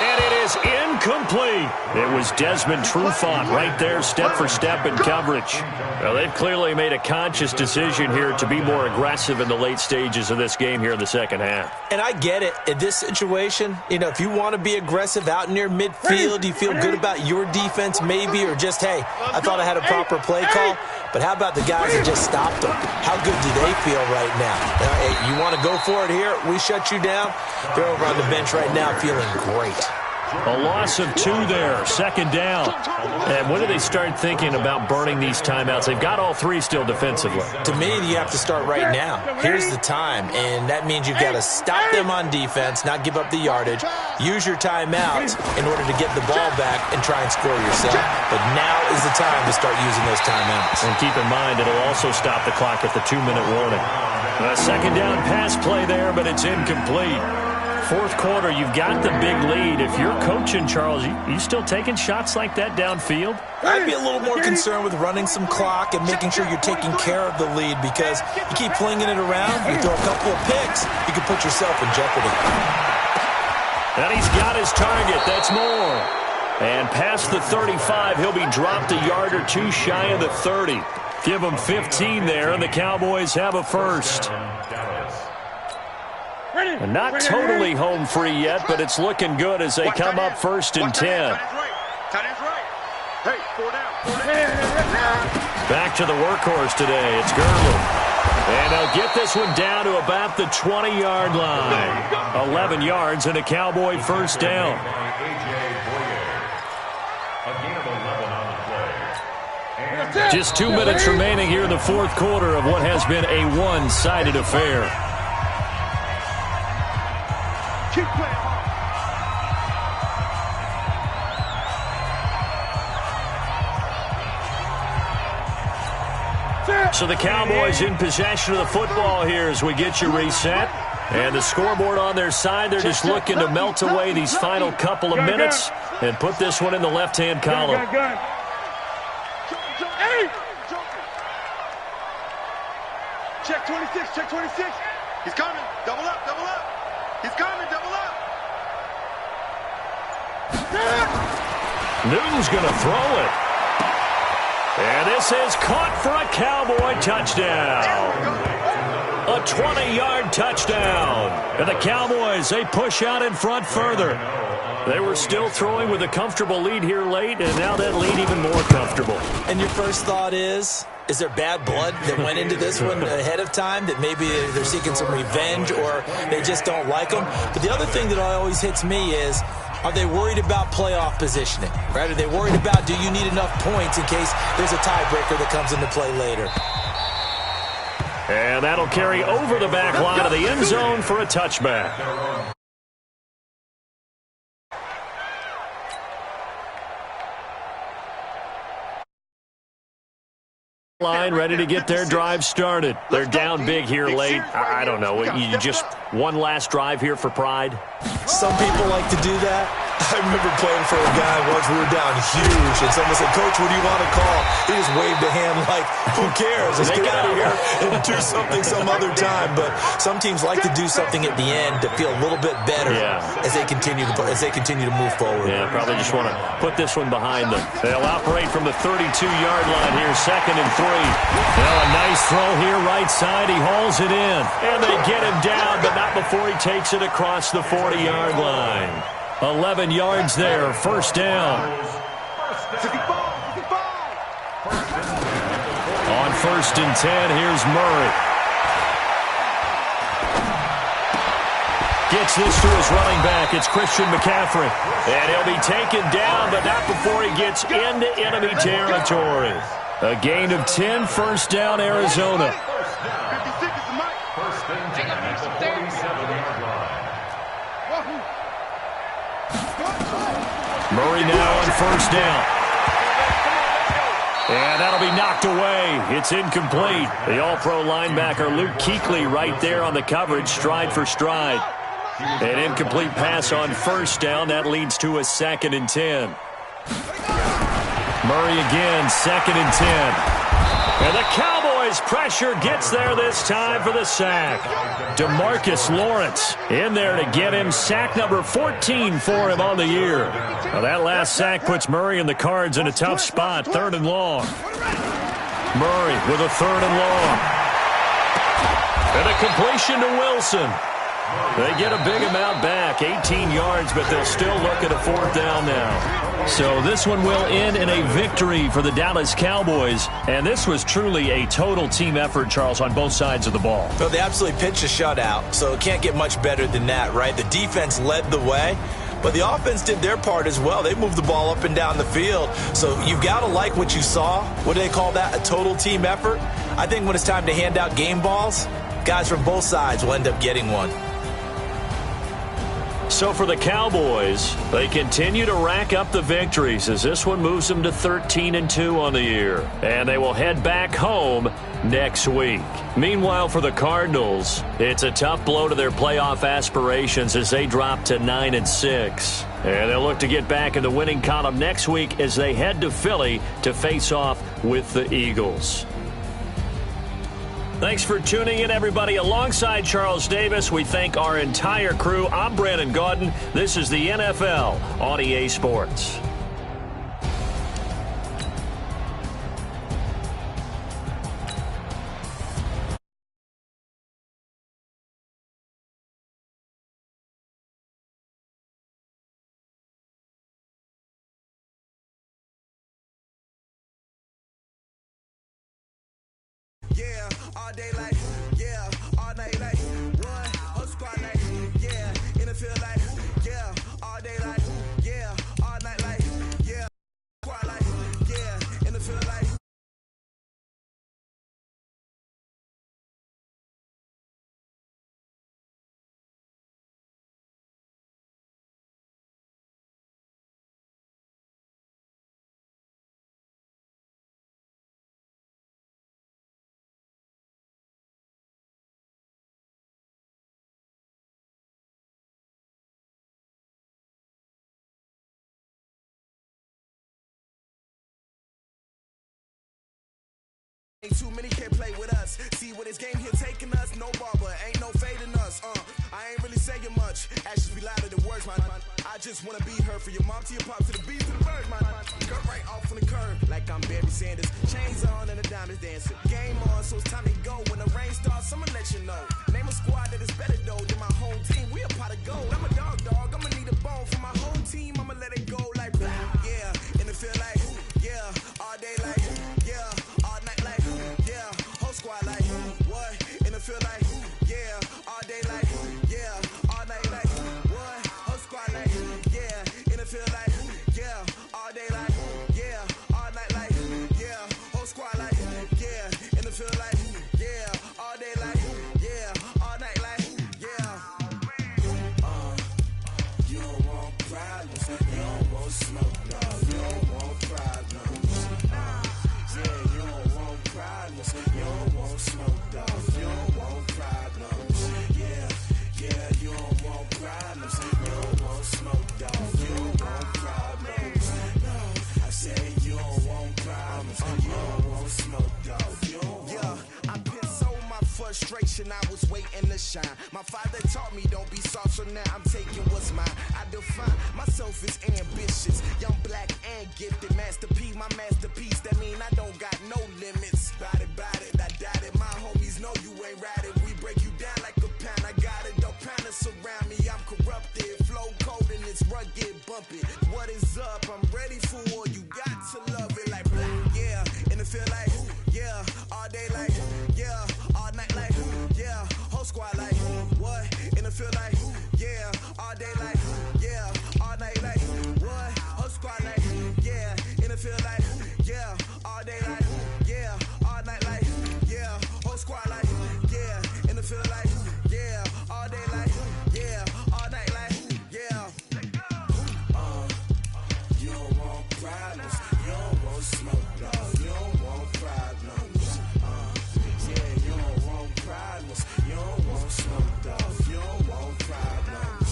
And it is incomplete. It was Desmond Trufant right there, step for step in coverage. Well, they've clearly made a conscious decision here to be more aggressive in the late stages of this game here in the second half. And I get it. In this situation, you know, if you want to be aggressive out near midfield, you feel good about your defense maybe, or just, hey, I thought I had a proper play call. But how about the guys that just stopped them? How good do they feel right now? Hey, you want to go for it here? We shut you down. They're over on the bench right now feeling great. A loss of 2 there, 2nd down. And when do they start thinking about burning these timeouts? They've got all 3 still defensively. To me, you have to start right now. Here's the time, and that means you've got to stop them on defense, not give up the yardage, use your timeouts in order to get the ball back and try and score yourself. But now is the time to start using those timeouts. And keep in mind, it'll also stop the clock at the 2-minute warning. A 2nd down pass play there, but it's incomplete. 4th quarter, you've got the big lead. If you're coaching, Charles, you still taking shots like that downfield? I'd be a little more concerned with running some clock and making sure you're taking care of the lead, because you keep flinging it around, you throw a couple of picks, you can put yourself in jeopardy. And he's got his target. That's more. And past the 35, he'll be dropped a yard or 2 shy of the 30. Give him 15 there, and the Cowboys have a first. And not totally home free yet, but it's looking good as they come up 1st and 10. Back to the workhorse today. It's Gerlin. And they'll get this one down to about the 20-yard line. 11 yards and a Cowboy first down. Just 2 minutes remaining here in the fourth quarter of what has been a one-sided affair. Keep playing So the Cowboys in possession of the football here as we get you reset. And the scoreboard on their side, they're just looking to melt away these final couple of minutes and put this one in the left-hand column. Check 26, check 26. He's coming. Double up, double up. He's coming, double up. Newton's going to throw it. And this is caught for a Cowboy touchdown. A 20-yard touchdown. And the Cowboys, they push out in front further. They were still throwing with a comfortable lead here late, and now that lead even more comfortable. And your first thought is there bad blood that went into this one ahead of time, that maybe they're seeking some revenge or they just don't like them? But the other thing that always hits me is, are they worried about playoff positioning? Right? Are they worried about, do you need enough points in case there's a tiebreaker that comes into play later? And that'll carry over the back line of the end zone for a touchback. Line ready to get their drive started. They're down big here late. I don't know. You just one last drive here for pride? Some people like to do that. I remember playing for a guy once. We were down huge, and someone said, "Coach, what do you want to call?" He just waved a hand like, "Who cares? Let's get out of here and do something some other time." But some teams like to do something at the end to feel a little bit better as they continue to move forward. Yeah, probably just want to put this one behind them. They'll operate from the 32-yard line here, 2nd and 3. Well, a nice throw here, right side. He hauls it in, and they get him down, but not before he takes it across the 40-yard line. 11 yards there, first down. On 1st and 10, here's Murray. Gets this to his running back. It's Christian McCaffrey. And he'll be taken down, but not before he gets into enemy territory. A gain of 10, first down, Arizona. First and 10 at the 47-yard line. Murray now on first down. And that'll be knocked away. It's incomplete. The all-pro linebacker Luke Kuechly right there on the coverage, stride for stride. An incomplete pass on first down. That leads to a 2nd and 10. Murray again, 2nd and 10. And the Cowboys pressure gets there this time for the sack. DeMarcus Lawrence in there to get him sack number 14 for him on the year. Now that last sack puts Murray and the Cards in a tough spot, 3rd and long. Murray with a 3rd and long. And a completion to Wilson. They get a big amount back, 18 yards, but they'll still look at a 4th down now. So this one will end in a victory for the Dallas Cowboys. And this was truly a total team effort, Charles, on both sides of the ball. Well, they absolutely pitched a shutout, so it can't get much better than that, right? The defense led the way, but the offense did their part as well. They moved the ball up and down the field. So you've got to like what you saw. What do they call that? A total team effort? I think when it's time to hand out game balls, guys from both sides will end up getting one. So for the Cowboys, they continue to rack up the victories as this one moves them to 13-2 on the year. And they will head back home next week. Meanwhile, for the Cardinals, it's a tough blow to their playoff aspirations as they drop to 9-6. And they'll look to get back in the winning column next week as they head to Philly to face off with the Eagles. Thanks for tuning in, everybody. Alongside Charles Davis, we thank our entire crew. I'm Brandon Gaudin. This is the NFL on EA Sports. all day like, yeah, all night like, what? Whole squad like, yeah, in the field like, yeah, all day like, yeah, all night like, yeah, squad like, yeah, in the field like. Ain't too many can play with us. See what this game here taking us. No barber, ain't no fading us. I ain't really saying much. Actions be louder than words, man. I just wanna be her for your mom to your pop to the beat to the bird, man. Cut right off on the curb like I'm Barry Sanders. Chains on and the diamonds dancing. Game on, so it's time to go. When the rain starts, I'ma let you know. Name a squad that is better though than my home team. We a pot of gold. I'm a dog. I'ma need a bone for my whole team. I'ma let it go like blah. Yeah, in the field like yeah, all day like yeah, all night like yeah, whole squad like what? In the field like yeah, all day like yeah, all night like what? Whole squad like yeah, in the field like yeah, all day like yeah, all night like yeah, whole squad like yeah, in the field like yeah, all day like yeah, all night like yeah. You don't want problems, you don't want smoke, no, you don't want problems. Yeah, you don't want problems, you don't want smoke, dog, you don't want problems. Yeah, you don't want problems, you don't want smoke, dog, you don't want problems. No, I said you don't want problems, you don't want smoke, dog, you don't want. Yeah, I pissed so my frustration, I was waiting to shine. My father taught me don't be soft, so now I'm taking what's mine. I define myself as ambitious, young, black, and gifted. Master P, my masterpiece, that mean I don't got no limits. Bout it, I doubt it. My homies know you ain't ratted. We break you down like a pound. I got it, don't pound us around me. I'm corrupted, flow cold and it's rugged, bumpy. What is up? I'm ready for war. You got to love it like blah. Yeah, in the field like yeah, all day like yeah, all night like yeah, whole squad like what? In the field like yeah, all day like yeah, all night like what? Whole squad like yeah, in the field like yeah, all day like yeah, all night like yeah, whole squad like yeah, in the field like yeah, all day like yeah, all night like yeah. You don't want problems, you don't want smoke, dog, you don't want problems. Yeah, you don't want problems, you don't want smoke, dog, you don't want problems.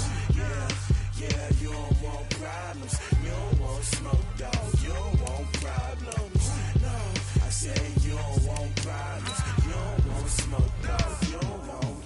Yeah, you don't want problems, you don't want smoke, dog, you don't want problems. No, I say you don't want problems, you don't want smoke, dog, you don't want.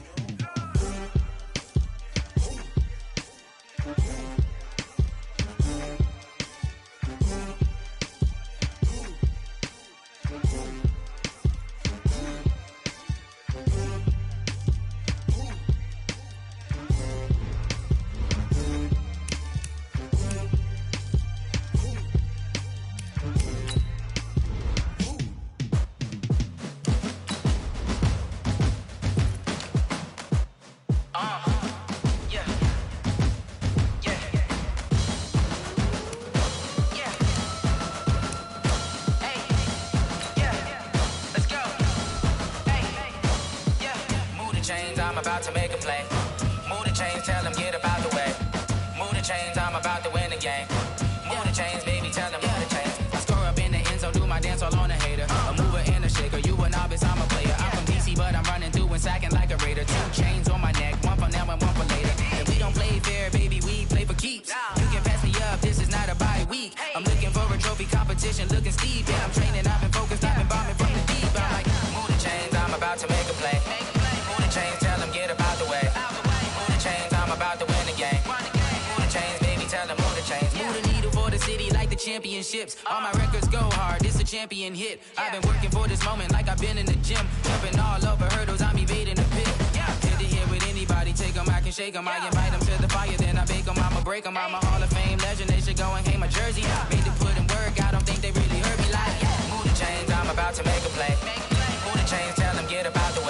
I'm about to make a play. Move the chains, tell them get up out the way. Move the chains, I'm about to win the game. Move the chains, baby, tell them move the chains. I score up in the end zone, do my dance all on a hater. A mover and a shaker, you a novice, I'm a player. I'm from DC, but I'm running through and sacking like a raider. 2 chains on my neck, one for now and one for later. And we don't play fair, baby, we play for keeps. You can pass me up, this is not a bye week. I'm looking for a trophy competition, looking steep. And I'm training, I've been focused, I've been bombing from the deep. I'm like, move the chains, I'm about to make a play. Move the chains, tell them get up out the way. Move the chains, I'm about to win the game. Move the chains, baby, tell them move the chains. Move the needle for the city like the championships. All my records go hard, this a champion hit. I've been working for this moment like I've been in the gym. Jumping all over hurdles, I'm evading the pit. Hit the hit with anybody, take them, I can shake them. I invite them to the fire, then I bake them, I'ma break them. I'm a Hall of Fame legend, they should go and hang my jersey. Made to put in work, I don't think they really heard me like move the chains, I'm about to make a play. Move the chains, tell them get up out the way.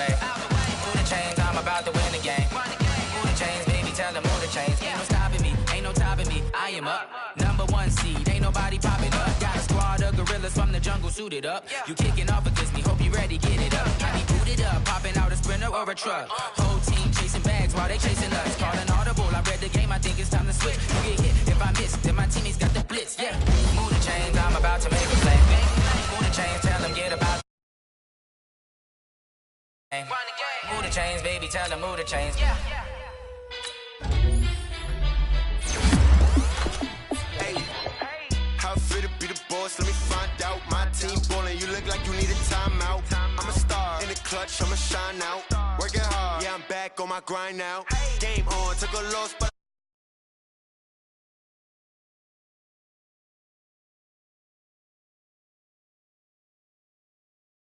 suited up. You kicking off against me, hope you ready, get it up. I be booted up, popping out a Sprinter or a truck. Whole team chasing bags while they chasing us. Call an audible, I read the game, I think it's time to switch. You get hit, if I miss, then my teammates got the blitz, yeah. Move the chains, I'm about to make a play. Move the chains, tell them get about. Move the chains, baby, tell them move the chains. How I feel to be the boss, let me find out. My team ballin', you look like you need a timeout. I'm a star, in the clutch, I'ma shine out. Working hard, yeah, I'm back on my grind now. Game on, took a loss, but